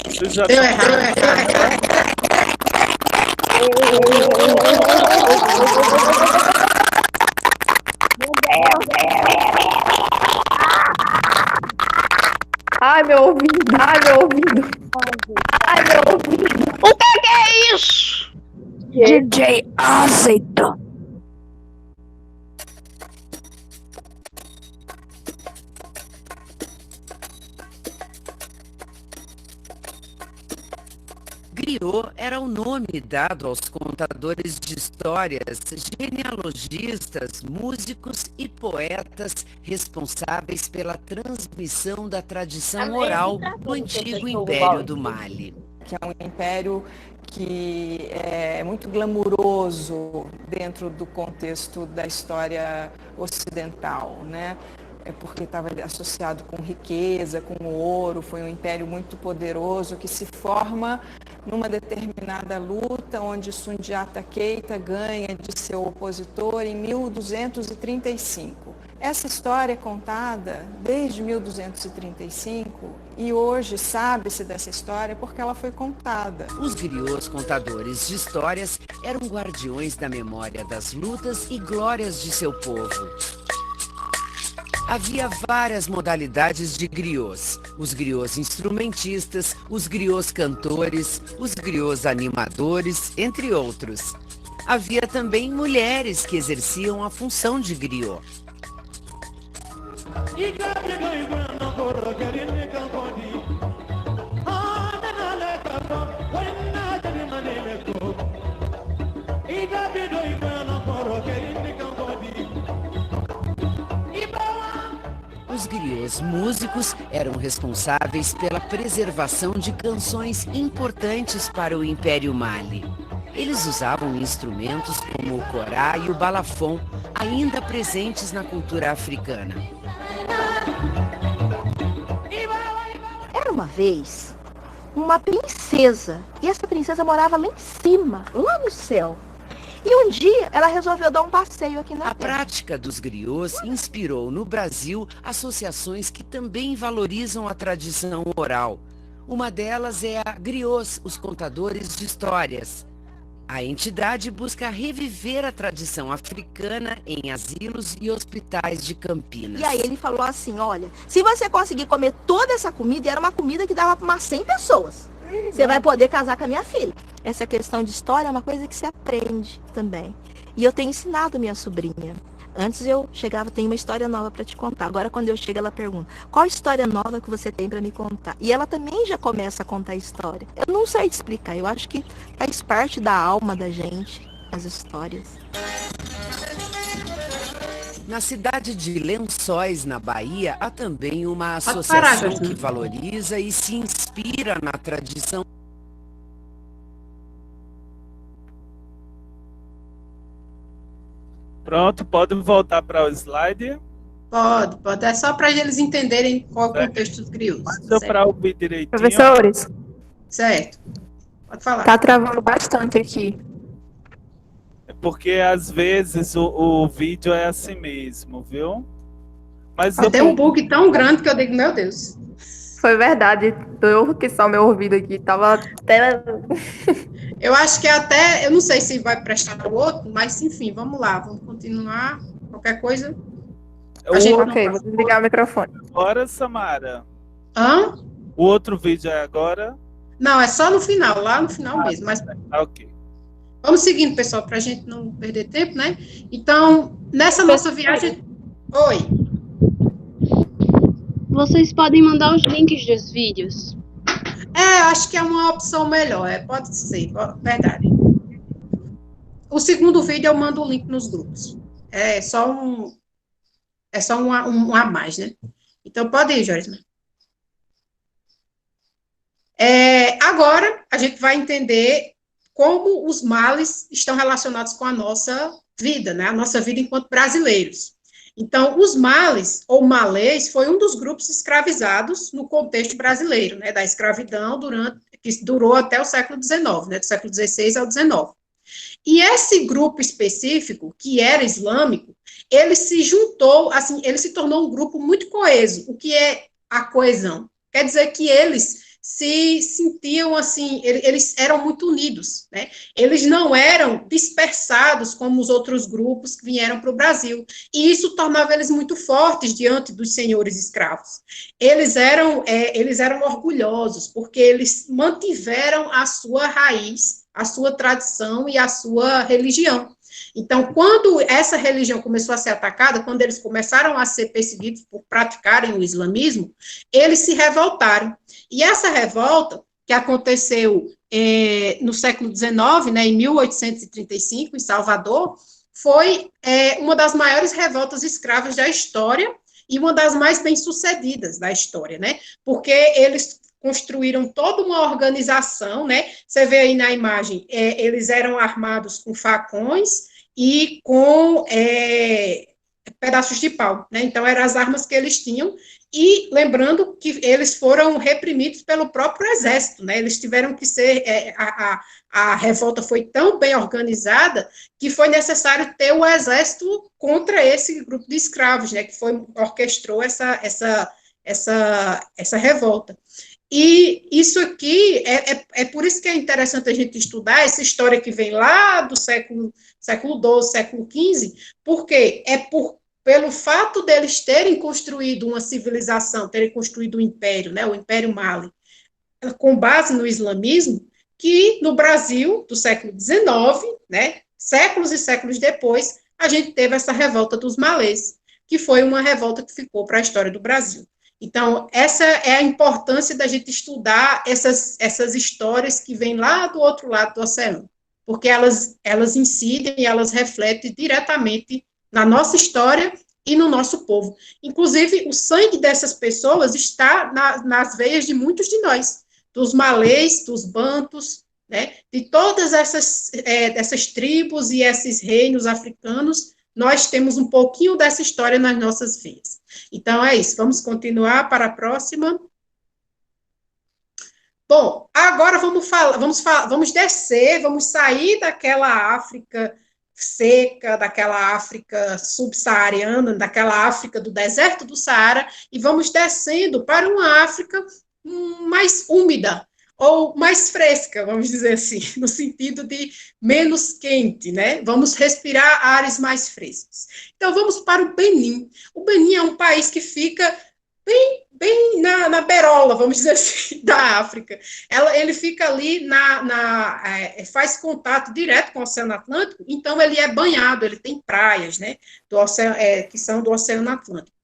Você já Deu tá- errado. Ai, meu ouvido. Ai, meu ouvido. Ai, meu ouvido. O que é isso? DJ aceita. Griot era o nome dado aos contadores de histórias, genealogistas, músicos e poetas responsáveis pela transmissão da tradição oral do antigo Império do Mali. Que é um império que é muito glamuroso dentro do contexto da história ocidental, né? É porque estava associado com riqueza, com ouro, foi um império muito poderoso que se forma numa determinada luta, onde Sundiata Keita ganha de seu opositor em 1235. Essa história é contada desde 1235 e hoje sabe-se dessa história porque ela foi contada. Os griots contadores de histórias eram guardiões da memória das lutas e glórias de seu povo. Havia várias modalidades de griots. Os griots instrumentistas, os griots cantores, os griots animadores, entre outros. Havia também mulheres que exerciam a função de griot. Os griots músicos eram responsáveis pela preservação de canções importantes para o Império Mali. Eles usavam instrumentos como o corá e o balafon, ainda presentes na cultura africana. Era uma vez uma princesa, e essa princesa morava lá em cima, lá no céu. E um dia ela resolveu dar um passeio aqui na A terra. prática dos griots inspirou no Brasil associações que também valorizam a tradição oral. Uma delas é a Griots, os contadores de histórias. A entidade busca reviver a tradição africana em asilos e hospitais de Campinas. E aí ele falou assim, olha, se você conseguir comer toda essa comida, e era uma comida que dava para umas 100 pessoas, você vai poder casar com a minha filha. Essa questão de história é uma coisa que se aprende também. E eu tenho ensinado minha sobrinha. Antes eu chegava, tem uma história nova para te contar. Agora quando eu chego ela pergunta, qual história nova que você tem para me contar? E ela também já começa a contar história. Eu não sei te explicar, eu acho que faz parte da alma da gente, as histórias. Na cidade de Lençóis, na Bahia, há também uma parar, associação Jorge. que valoriza e se inspira na tradição. Pronto, pode voltar para o slide. Pode. É só para eles entenderem qual é o contexto dos griots. Mas deu para ouvir direitinho. Professores, Certo. Pode falar. tá travando bastante aqui. É porque às vezes o vídeo é assim mesmo, viu? Mas Tem um bug tão grande que eu digo, meu Deus. Foi verdade, doeu que só meu ouvido aqui, tava até... Eu acho que até, eu não sei se vai prestar o outro, mas enfim, vamos lá, vamos continuar. Qualquer coisa. A gente não Ok, passa. vou desligar o microfone. Agora, Samara. Hã? O outro vídeo é agora? Não, é só no final, lá no final mesmo. Mas Ok. vamos seguindo, pessoal, para a gente não perder tempo, né? Então, nessa nossa viagem. Oi. Vocês podem mandar os links dos vídeos. Eu acho que é uma opção melhor, pode ser, verdade. O segundo vídeo eu mando o link nos grupos. É só um a mais, né? Então, pode ir, Jorisma. Agora, a gente vai entender como os males estão relacionados com a nossa vida, né? A nossa vida enquanto brasileiros. Então, os males, ou malês, foi um dos grupos escravizados no contexto brasileiro, né, da escravidão que durou até o século XIX, né, do século XVI ao XIX. E esse grupo específico, que era islâmico, ele se juntou, assim, ele se tornou um grupo muito coeso. O que é a coesão? Quer dizer que eles se sentiam, assim, eles eram muito unidos, né? Eles não eram dispersados como os outros grupos que vieram para o Brasil. E isso tornava eles muito fortes diante dos senhores escravos. Eles eram orgulhosos, porque eles mantiveram a sua raiz, a sua tradição e a sua religião. Então, quando essa religião começou a ser atacada, quando eles começaram a ser perseguidos por praticarem o islamismo, eles se revoltaram. E essa revolta, que aconteceu no século XIX, né, em 1835, em Salvador, foi uma das maiores revoltas escravas da história e uma das mais bem-sucedidas da história, né? Porque eles construíram toda uma organização, né? Você vê aí na imagem, eles eram armados com facões e com pedaços de pau, né? Então, eram as armas que eles tinham, e lembrando que eles foram reprimidos pelo próprio exército, né? Eles tiveram que ser, a revolta foi tão bem organizada que foi necessário ter o exército contra esse grupo de escravos, né? Que orquestrou essa revolta. E isso aqui, é por isso que é interessante a gente estudar essa história que vem lá do século XII, século XV, porque pelo fato deles terem construído uma civilização, terem construído um império, né, o Império Mali, com base no islamismo, que no Brasil, do século XIX, né, séculos e séculos depois, a gente teve essa revolta dos malês, que foi uma revolta que ficou para a história do Brasil. Então, essa é a importância da gente estudar essas histórias que vêm lá do outro lado do oceano, porque elas incidem e elas refletem diretamente na nossa história e no nosso povo. Inclusive, o sangue dessas pessoas está nas veias de muitos de nós, dos malês, dos bantus, né, de todas essas tribos e esses reinos africanos. Nós temos um pouquinho dessa história nas nossas veias. Então, é isso. Vamos continuar para a próxima. Bom, agora vamos descer, vamos sair daquela África seca, daquela África subsaariana, daquela África do deserto do Saara, e vamos descendo para uma África mais úmida, ou mais fresca, vamos dizer assim, no sentido de menos quente, né? Vamos respirar ares mais frescos. Então, vamos para o Benin. O Benin é um país que fica bem na beirola, vamos dizer assim, da África. Ele fica ali, faz contato direto com o Oceano Atlântico, então ele é banhado, ele tem praias, né, que são do Oceano Atlântico.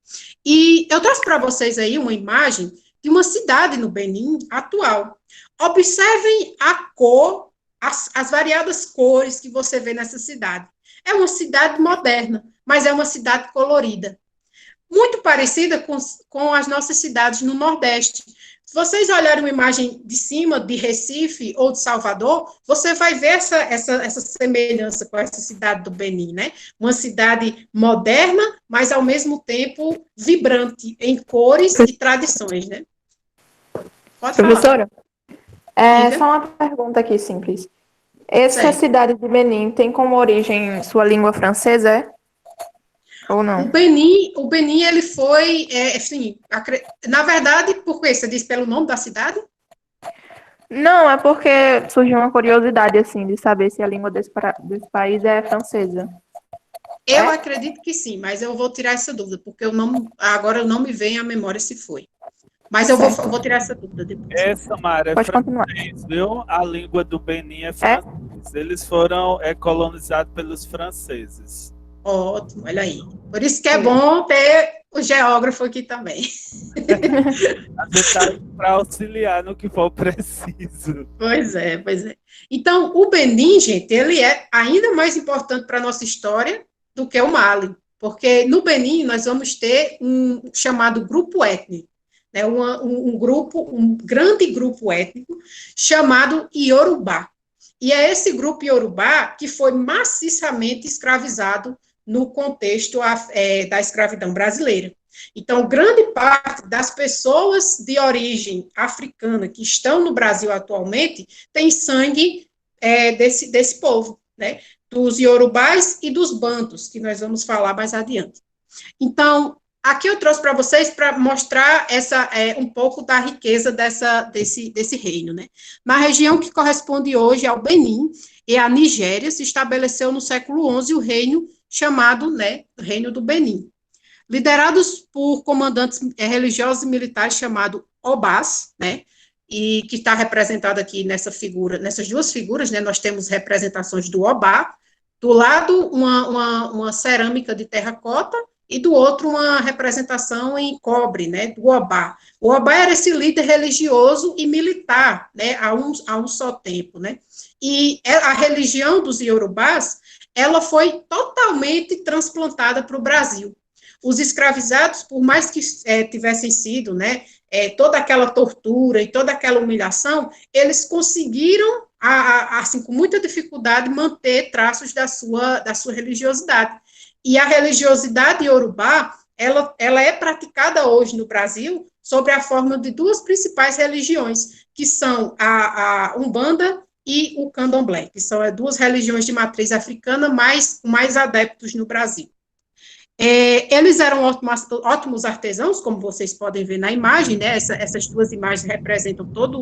E eu trouxe para vocês aí uma imagem de uma cidade no Benin atual. Observem a cor, as variadas cores que você vê nessa cidade. É uma cidade moderna, mas é uma cidade colorida. Muito parecida com as nossas cidades no Nordeste. Se vocês olharem uma imagem de cima de Recife ou de Salvador, você vai ver essa semelhança com essa cidade do Benin, né? Uma cidade moderna, mas ao mesmo tempo vibrante em cores e tradições, né? Pode falar. Professora, só uma pergunta aqui simples. Essa cidade de Benin tem como origem sua língua francesa, é? Ou não? O Benin, ele foi, assim, na verdade, por que você disse pelo nome da cidade? Não, é porque surgiu uma curiosidade, assim, de saber se a língua desse país é francesa. Eu acredito que sim, mas eu vou tirar essa dúvida, porque agora não me vem à memória se foi. Mas eu vou tirar essa dúvida depois. Samara, Pode continuar. Viu? A língua do Benin é francesa. Eles foram colonizados pelos franceses. Ótimo, olha aí. Por isso que é bom ter o geógrafo aqui também. A gente está para auxiliar no que for preciso. Pois é. Então, o Benin, gente, ele é ainda mais importante para a nossa história do que o Mali, porque no Benin nós vamos ter um chamado grupo étnico, né, um grande grupo étnico chamado Iorubá. E é esse grupo Iorubá que foi maciçamente escravizado no contexto da escravidão brasileira. Então, grande parte das pessoas de origem africana que estão no Brasil atualmente tem sangue desse povo, né? Dos iorubás e dos bantos, que nós vamos falar mais adiante. Então, aqui eu trouxe para vocês para mostrar um pouco da riqueza desse reino, né? Na região que corresponde hoje ao Benin e à Nigéria, se estabeleceu no século XI o reino chamado, né, Reino do Benin. Liderados por comandantes religiosos e militares chamados Obás, né, e que está representado aqui nessas duas figuras, né, nós temos representações do Obá, do lado uma cerâmica de terracota, e do outro uma representação em cobre, né, do Obá. O Obá era esse líder religioso e militar, né, a um só tempo, né, e a religião dos iorubás, ela foi totalmente transplantada para o Brasil. Os escravizados, por mais que tivessem sido, né, toda aquela tortura e toda aquela humilhação, eles conseguiram, assim, com muita dificuldade, manter traços da sua religiosidade. E a religiosidade iorubá, ela é praticada hoje no Brasil sob a forma de duas principais religiões, que são a Umbanda e o Candomblé, que são duas religiões de matriz africana mais adeptos no Brasil. Eles eram ótimos artesãos, como vocês podem ver na imagem, né? Essas duas imagens representam toda...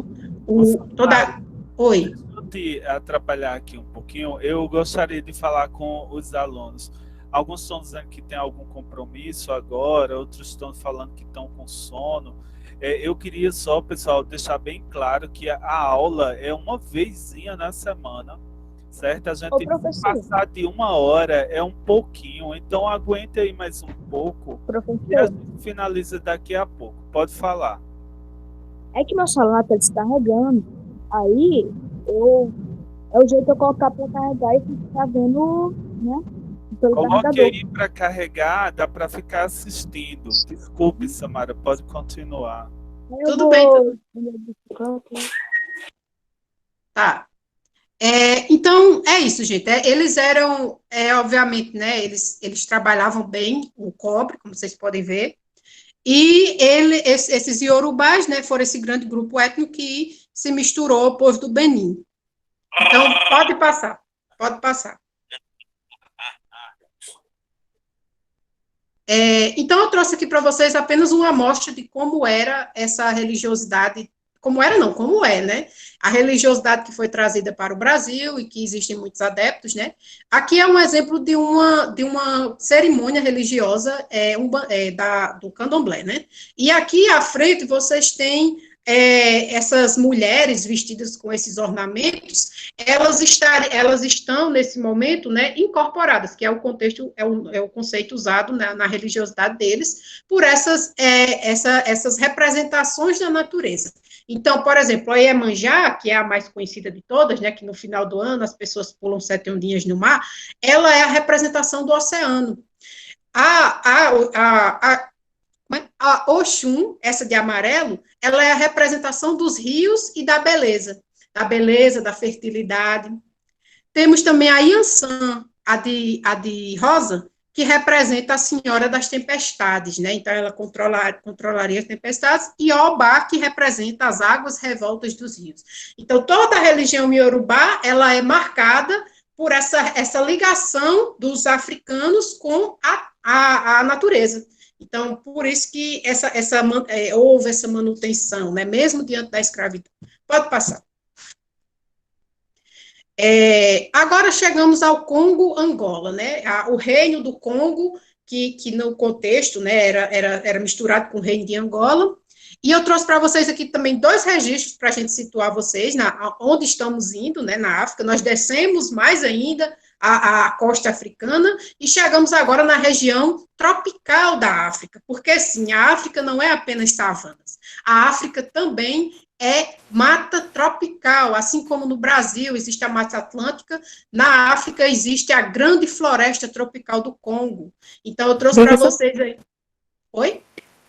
Oi. Deixa eu te atrapalhar aqui um pouquinho. Eu gostaria de falar com os alunos. Alguns estão dizendo que tem algum compromisso agora, outros estão falando que estão com sono. Eu queria só, pessoal, deixar bem claro que a aula é uma vezinha na semana, certo? A gente passar de 1 hora é um pouquinho, então aguente aí mais um pouco e a gente finaliza daqui a pouco. Pode falar. É que meu celular está descarregando, aí é o jeito de eu colocar para carregar e ficar vendo, né? Coloque aí para carregar, dá para ficar assistindo. Desculpe, Samara, pode continuar. Tudo bem. Tá. Então, é isso, gente. Eles eram, obviamente, né, eles trabalhavam bem o cobre, como vocês podem ver, e esses iorubás, né, foram esse grande grupo étnico que se misturou ao povo do Benin. Então, pode passar. Então, eu trouxe aqui para vocês apenas uma amostra de como era essa religiosidade, como é, né? A religiosidade que foi trazida para o Brasil e que existem muitos adeptos, né? Aqui é um exemplo de uma cerimônia religiosa do Candomblé, né? E aqui à frente vocês têm essas mulheres vestidas com esses ornamentos, elas estão nesse momento, né, incorporadas, que é o contexto, é o conceito usado na religiosidade deles, por essas representações da natureza. Então, por exemplo, a Iemanjá, que é a mais conhecida de todas, né, que no final do ano as pessoas pulam 7 ondinhas no mar, ela é a representação do oceano. A Oxum, essa de amarelo, ela é a representação dos rios e da beleza, da fertilidade. Temos também a Yansan, a de rosa, que representa a Senhora das Tempestades, né? Então, ela controlaria as tempestades, e Obá, que representa as águas revoltas dos rios. Então, toda a religião iorubá, ela é marcada por essa ligação dos africanos com a natureza. Então, por isso que houve essa manutenção, né, mesmo diante da escravidão. Pode passar. Agora chegamos ao Congo, Angola, né, o reino do Congo, que no contexto, né, era misturado com o reino de Angola, e eu trouxe para vocês aqui também 2 registros para a gente situar vocês, onde estamos indo, né, na África. Nós descemos mais ainda a costa africana e chegamos agora na região tropical da África, porque, sim, a África não é apenas savanas, a África também é mata tropical, assim como no Brasil existe a Mata Atlântica, na África existe a grande floresta tropical do Congo. Então, eu trouxe para vocês aí. Oi?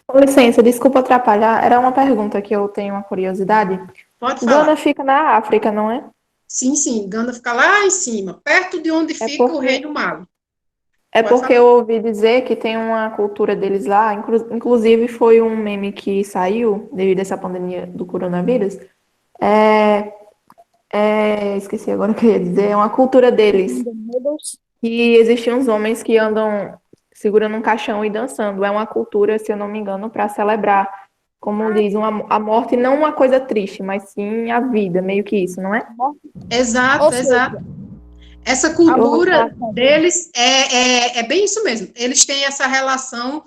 Com licença, desculpa atrapalhar, era uma pergunta que eu tenho uma curiosidade. Pode falar. Gana fica na África, não é? Sim, Gana fica lá em cima, perto de onde fica o Reino Mali. É Pode porque falar. eu ouvi dizer que tem uma cultura deles lá, inclusive foi um meme que saiu devido a essa pandemia do coronavírus. É, esqueci agora o que eu ia dizer. É uma cultura deles que existiam uns homens que andam segurando um caixão e dançando. É uma cultura, se eu não me engano, para celebrar, como diz, a morte, não uma coisa triste, mas sim a vida, meio que isso, não é? Exato, Ou seja, exato. Essa a cultura morte deles é bem isso mesmo. Eles têm essa relação,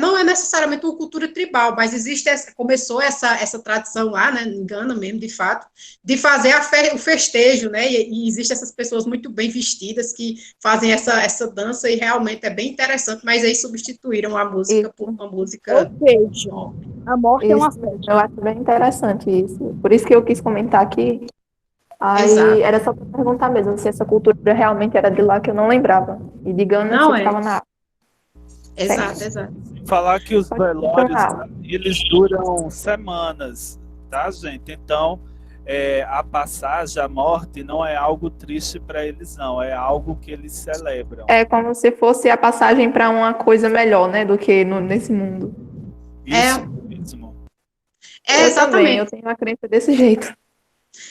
não é necessariamente uma cultura tribal, mas existe começou essa tradição lá, né, em Gana mesmo, de fato, de fazer o festejo, né? E existem essas pessoas muito bem vestidas que fazem essa dança e realmente é bem interessante, mas aí substituíram a música por Isso, uma ou música. seja, a morte é uma isso. festa. Eu acho bem interessante isso. Por isso que eu quis comentar aqui. Aí Exato. era só para perguntar mesmo se essa cultura realmente era de lá, que eu não lembrava. E de Gana Não se é. ficava na África. Exato, Certo. exato. Falar que os Pode velórios, continuar. eles duram semanas, tá, gente? Então, a passagem, a morte, não é algo triste para eles, não. É algo que eles celebram. É como se fosse a passagem para uma coisa melhor, né, do que nesse mundo. Isso mesmo. Eu também, eu Exatamente. tenho uma crença desse jeito.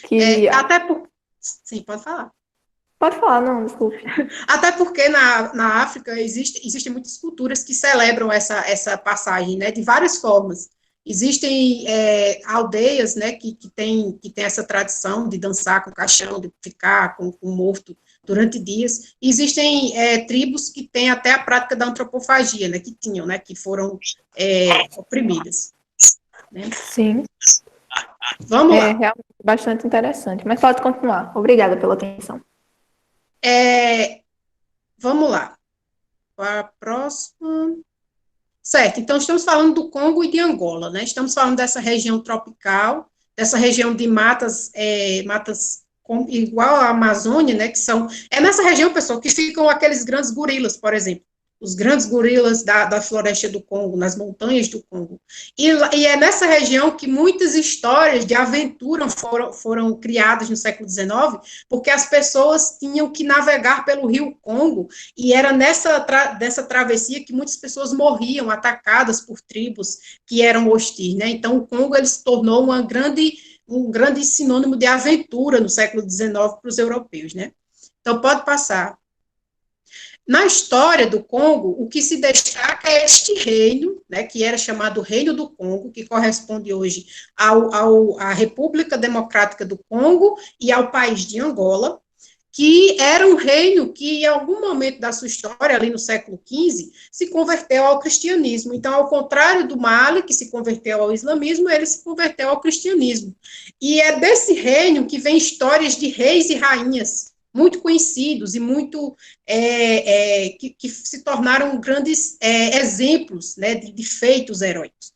Que Até por. Sim, pode falar. pode falar, não, desculpe. Até porque na África existem muitas culturas que celebram essa passagem, né, de várias formas. Existem aldeias, né, que tem essa tradição de dançar com o caixão, de ficar com o morto durante dias. Existem tribos que têm até a prática da antropofagia, né, que tinham, né, que foram oprimidas. Né? Sim. Vamos lá. É realmente bastante interessante. Mas pode continuar. Obrigada pela atenção. Vamos lá. Para a próxima. Certo, então estamos falando do Congo e de Angola, né? Estamos falando dessa região tropical, dessa região de matas, igual à Amazônia, né? Que são. É nessa região, pessoal, que ficam aqueles grandes gorilas, por exemplo. Os grandes gorilas da floresta do Congo, nas montanhas do Congo. E é nessa região que muitas histórias de aventura foram criadas no século XIX, porque as pessoas tinham que navegar pelo rio Congo, e era dessa travessia que muitas pessoas morriam, atacadas por tribos que eram hostis, né? Então, o Congo ele se tornou um grande sinônimo de aventura no século XIX para os europeus, né? Então, pode passar. Na história do Congo, o que se destaca é este reino, né, que era chamado Reino do Congo, que corresponde hoje à República Democrática do Congo e ao país de Angola, que era um reino que, em algum momento da sua história, ali no século XV, se converteu ao cristianismo. Então, ao contrário do Mali, que se converteu ao islamismo, ele se converteu ao cristianismo. E é desse reino que vem histórias de reis e rainhas, muito conhecidos e muito que se tornaram grandes exemplos, né, de feitos heróicos.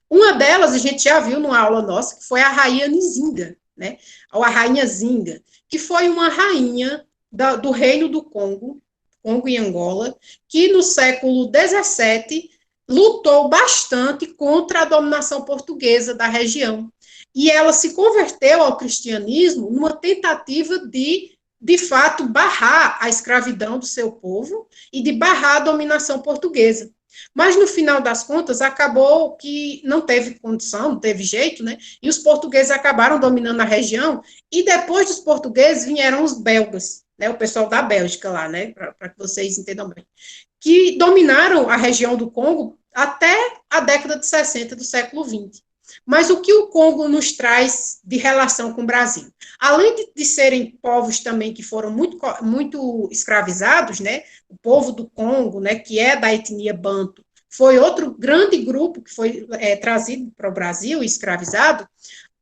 Uma delas a gente já viu numa aula nossa, que foi a rainha Nzinga, né, ou a rainha Zinga, que foi uma rainha do reino do Congo e Angola, que no século XVII lutou bastante contra a dominação portuguesa da região. E ela se converteu ao cristianismo numa tentativa de fato, barrar a escravidão do seu povo e de barrar a dominação portuguesa. Mas, no final das contas, acabou que não teve condição, não teve jeito, né? E os portugueses acabaram dominando a região, e depois dos portugueses vieram os belgas, né? O pessoal da Bélgica lá, né? Para que vocês entendam bem. Que dominaram a região do Congo até a década de 60 do século XX. Mas o que o Congo nos traz de relação com o Brasil? Além de serem povos também que foram muito escravizados, né? O povo do Congo, né, que é da etnia Banto, foi outro grande grupo que foi trazido para o Brasil e escravizado.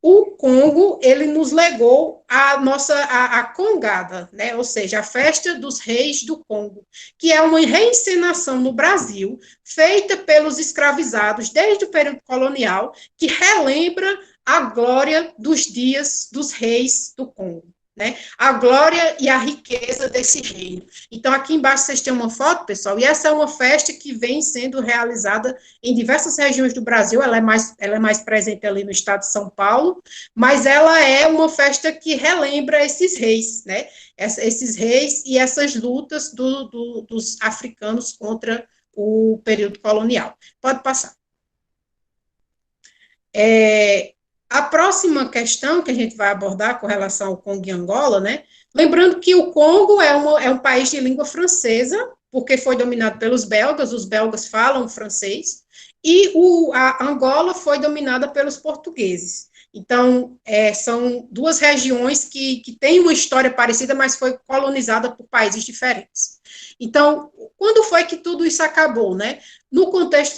O Congo, ele nos legou a Congada, né? Ou seja, a Festa dos Reis do Congo, que é uma reencenação no Brasil, feita pelos escravizados desde o período colonial, que relembra a glória dos dias dos reis do Congo. né, a glória e a riqueza desse reino. Então, aqui embaixo vocês têm uma foto, pessoal, e essa é uma festa que vem sendo realizada em diversas regiões do Brasil, ela é mais presente ali no estado de São Paulo, mas ela é uma festa que relembra esses reis, né, esses reis e essas lutas dos africanos contra o período colonial. Pode passar. A próxima questão que a gente vai abordar com relação ao Congo e Angola, né? Lembrando que o Congo é um país de língua francesa, porque foi dominado pelos belgas, os belgas falam francês, e a Angola foi dominada pelos portugueses. Então, são duas regiões que têm uma história parecida, mas foi colonizada por países diferentes. Então, quando foi que tudo isso acabou, né? No contexto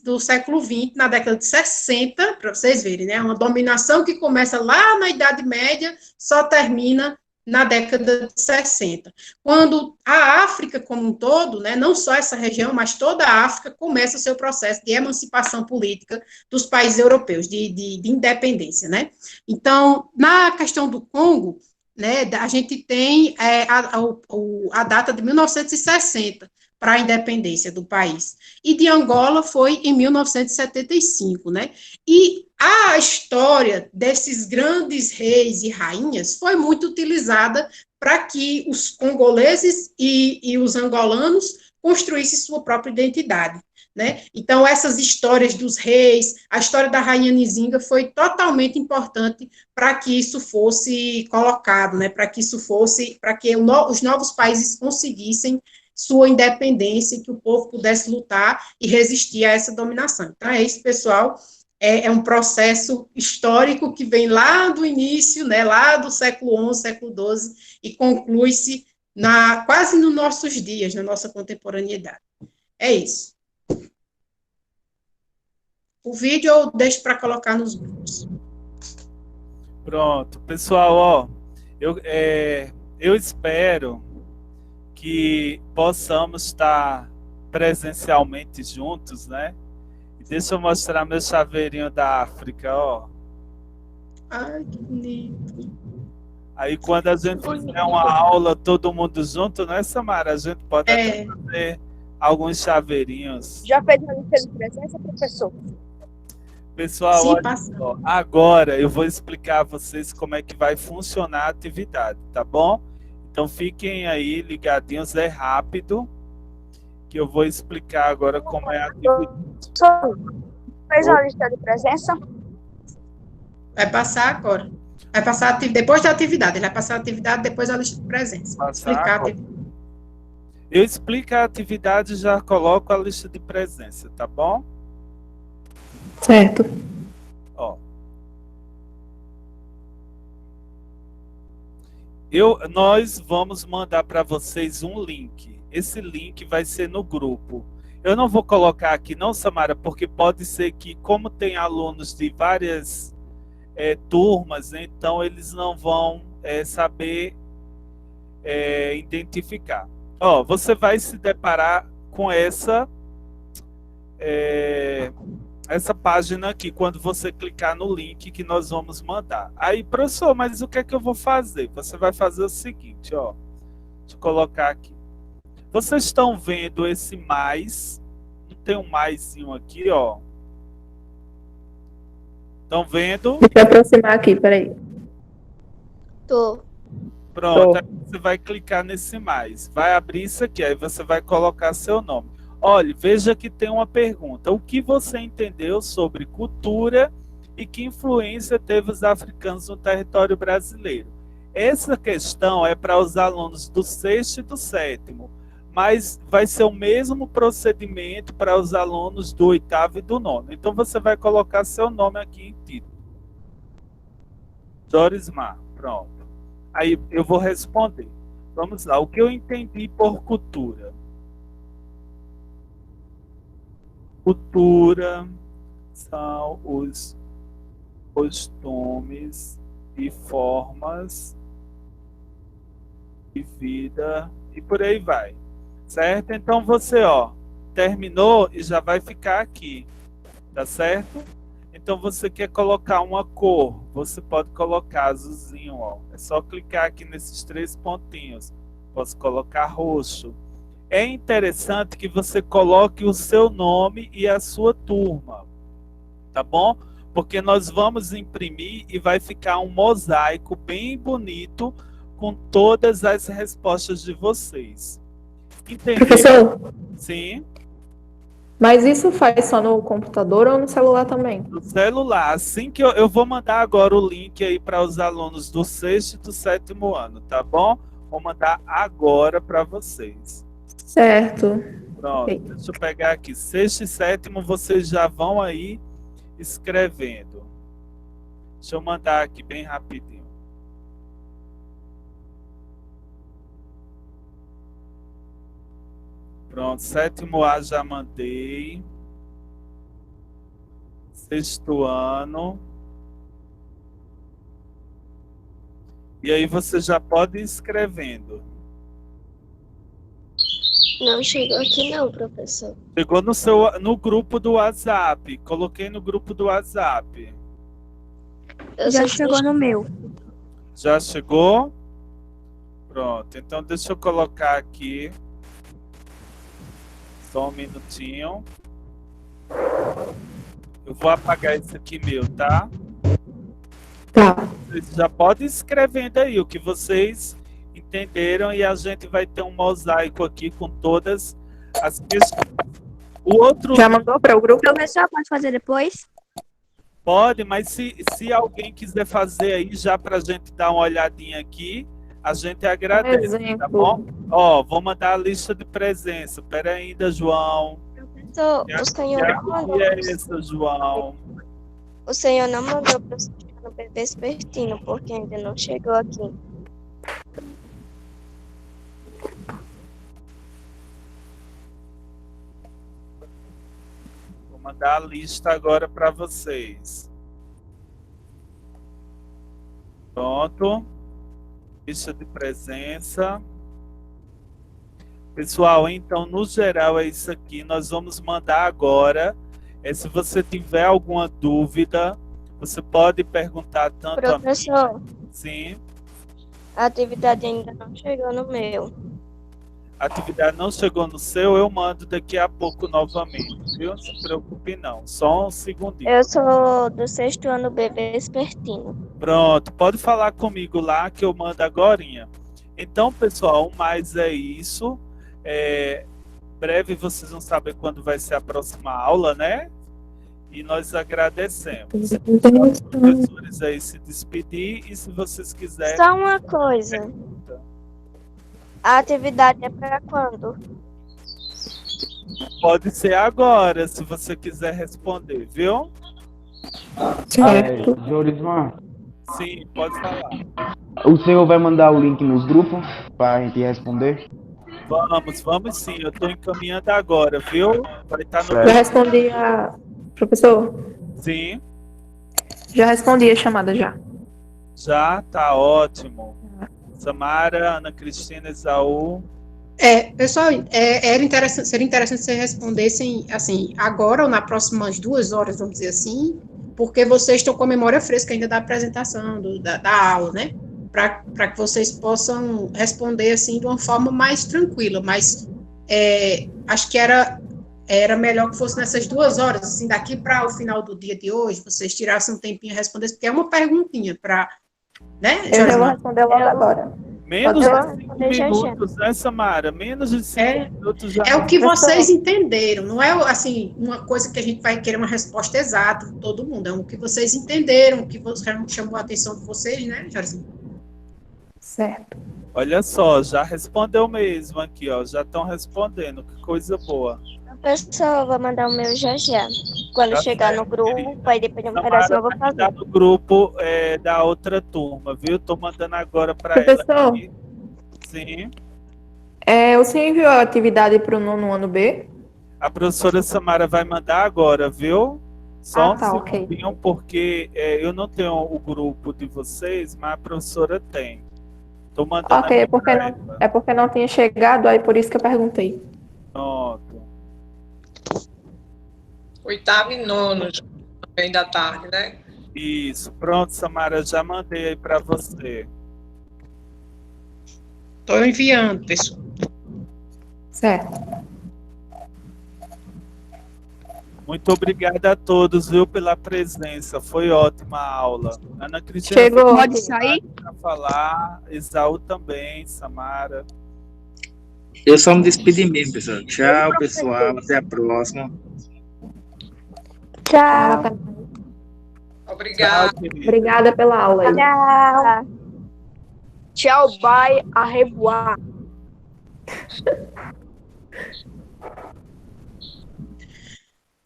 do século XX, na década de 60, para vocês verem, né? Uma dominação que começa lá na Idade Média, só termina na década de 60. Quando a África como um todo, né, não só essa região, mas toda a África começa o seu processo de emancipação política dos países europeus, de independência, né? Então, na questão do Congo, né, a gente tem a data de 1960 para a independência do país. E de Angola foi em 1975, né? E a história desses grandes reis e rainhas foi muito utilizada para que os congoleses e os angolanos construíssem sua própria identidade, né? Então, essas histórias dos reis, a história da rainha Nzinga foi totalmente importante para que isso fosse colocado, né? Para que os novos países conseguissem sua independência, que o povo pudesse lutar e resistir a essa dominação. Então, é isso, pessoal. É um processo histórico que vem lá do início, né, lá do século XI, século XII, e conclui-se quase nos nossos dias, na nossa contemporaneidade. É isso. O vídeo eu deixo para colocar nos grupos. Pronto. Pessoal, ó, eu espero que possamos estar presencialmente juntos, né? Deixa eu mostrar meu chaveirinho da África, ó. Ai, que bonito. Aí quando a gente fizer uma aula todo mundo junto, né, Samara? A gente pode até fazer alguns chaveirinhos. Já fez uma lista de presença, professor? Pessoal, Sim, olha só, agora eu vou explicar a vocês como é que vai funcionar a atividade, tá bom? Então fiquem aí ligadinhos, é rápido, que eu vou explicar agora como é a atividade. Fez a lista de presença? Vai passar agora. Vai passar depois da atividade. Ele vai passar a atividade depois da lista de presença. Eu explico a atividade e já coloco a lista de presença, tá bom? Certo. Ó. Nós vamos mandar para vocês um link. Esse link vai ser no grupo. Eu não vou colocar aqui não, Samara, porque pode ser que, como tem alunos de várias turmas, então eles não vão saber identificar. Ó, você vai se deparar com essa página aqui, quando você clicar no link que nós vamos mandar. Aí, professor, mas o que é que eu vou fazer? Você vai fazer o seguinte, ó. Deixa eu colocar aqui. Vocês estão vendo esse mais? Não tem um maisinho aqui, ó. Estão vendo? Deixa eu aproximar aqui, peraí. Tô. Pronto, aí você vai clicar nesse mais. Vai abrir isso aqui, aí você vai colocar seu nome. Olha, veja que tem uma pergunta. O que você entendeu sobre cultura e que influência teve os africanos no território brasileiro? Essa questão é para os alunos do 6º e do 7º, mas vai ser o mesmo procedimento para os alunos do 8º e do 9º. Então, você vai colocar seu nome aqui em título. Dorismar, pronto. Aí eu vou responder. Vamos lá. O que eu entendi por cultura? Cultura são os costumes e formas de vida e por aí vai. Certo? Então você, ó, terminou e já vai ficar aqui. Tá certo? então você quer colocar uma cor, você pode colocar azulzinho, ó. É só clicar aqui nesses 3 pontinhos. Posso colocar roxo. É interessante que você coloque o seu nome e a sua turma, tá bom? Porque nós vamos imprimir e vai ficar um mosaico bem bonito com todas as respostas de vocês. Entendeu? Professor, Sim. mas isso faz só no computador ou no celular também? No celular. Assim que eu vou mandar agora o link aí para os alunos do 6º e do 7º ano, tá bom? Vou mandar agora para vocês. Certo. Pronto, Ok. deixa eu pegar aqui. 6º e 7º, vocês já vão aí escrevendo. Deixa eu mandar aqui bem rapidinho. Pronto, 7º A já mandei. 6º ano. E aí você já pode ir escrevendo. Não chegou aqui não, professor. Chegou no grupo do WhatsApp. Coloquei no grupo do WhatsApp. Eu Já só chegou no meu. Já chegou? Pronto, então deixa eu colocar aqui. Só um minutinho. Eu vou apagar esse aqui meu, tá? Tá. Vocês já podem ir escrevendo aí o que vocês entenderam e a gente vai ter um mosaico aqui com todas as questões. O outro Já mandou para o grupo? Professor, pode fazer depois? pode, mas se alguém quiser fazer aí já para a gente dar uma olhadinha aqui, a gente agradece, tá exemplo. bom? Ó, vou mandar a lista de presença. Pera ainda, João. Professor, o senhor Que não mandou. é essa, João? O senhor não mandou para o bebê espertino, porque ainda não chegou aqui. Vou mandar a lista agora para vocês. Pronto. Lista de presença. Pessoal, então, no geral é isso aqui. Nós vamos mandar agora. Se você tiver alguma dúvida, você pode perguntar tanto Professor, a mim. Sim. a atividade ainda não chegou no meu. A atividade não chegou no seu, eu mando daqui a pouco novamente, viu? Não se preocupe não. Só um segundinho. Eu sou do 6º ano bebê espertino. Pronto, pode falar comigo lá que eu mando agorinha. Então, pessoal, o mais é isso. Breve vocês vão saber quando vai ser a próxima aula, né? E nós agradecemos. Os professores aí se despedir e se vocês quiserem... Só uma coisa. A atividade é para quando? Pode ser agora, se você quiser responder, viu? Jorismar, Sim, pode falar. o senhor vai mandar o link nos grupos para a gente responder? Vamos sim, eu estou encaminhando agora, viu? Vai estar no... Já respondi a... Professor, Sim, já respondi a chamada já. já tá ótimo. Samara, Ana Cristina, Esaú. Pessoal, seria interessante se vocês respondessem, assim, agora ou nas próximas 2 horas, vamos dizer assim, porque vocês estão com a memória fresca ainda da apresentação, da aula, né? Para que vocês possam responder, assim, de uma forma mais tranquila, mas acho que era melhor que fosse nessas 2 horas, assim, daqui para o final do dia de hoje, vocês tirassem um tempinho e respondessem, porque é uma perguntinha para, né? Eu já vou responder logo agora. Menos Pode de 5 minutos, né, Samara? Menos de 5 minutos já. É o que vocês entenderam, não é, assim, uma coisa que a gente vai querer uma resposta exata de todo mundo, é o que vocês entenderam, o que chamou a atenção de vocês, né, Jorginho? Certo. Olha só, já respondeu mesmo aqui, ó. Já estão respondendo, que coisa boa. Professor, eu vou mandar o meu já já. Quando Tá chegar certo, no grupo, querida. aí depois de uma Samara operação eu vou vai fazer. mandar no grupo da outra turma, viu? Tô mandando agora para ela Professor, aqui. Sim. o senhor enviou a atividade para o 9º ano B? A professora Samara vai mandar agora, viu? Só tá, um ok. segundinho, porque eu não tenho o grupo de vocês, mas a professora tem. Tô mandando Ok, aqui pra ela. é porque não tinha chegado, aí por isso que eu perguntei. Pronto. 8º e 9º. Bem da tarde, né? Isso. Pronto, Samara, já mandei aí para você. Estou enviando, pessoal. Certo. Muito obrigada a todos, viu, pela presença. Foi ótima a aula. Ana Cristina Chegou. Pode sair? para falar, Exaú também, Samara. Eu só me despedi mesmo, pessoal. Tchau, pessoal. Até a próxima. Tchau. Obrigada. Tchau, querida. Obrigada pela aula. aí. Tchau. Tchau, bye, a revoar.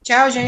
Tchau, gente.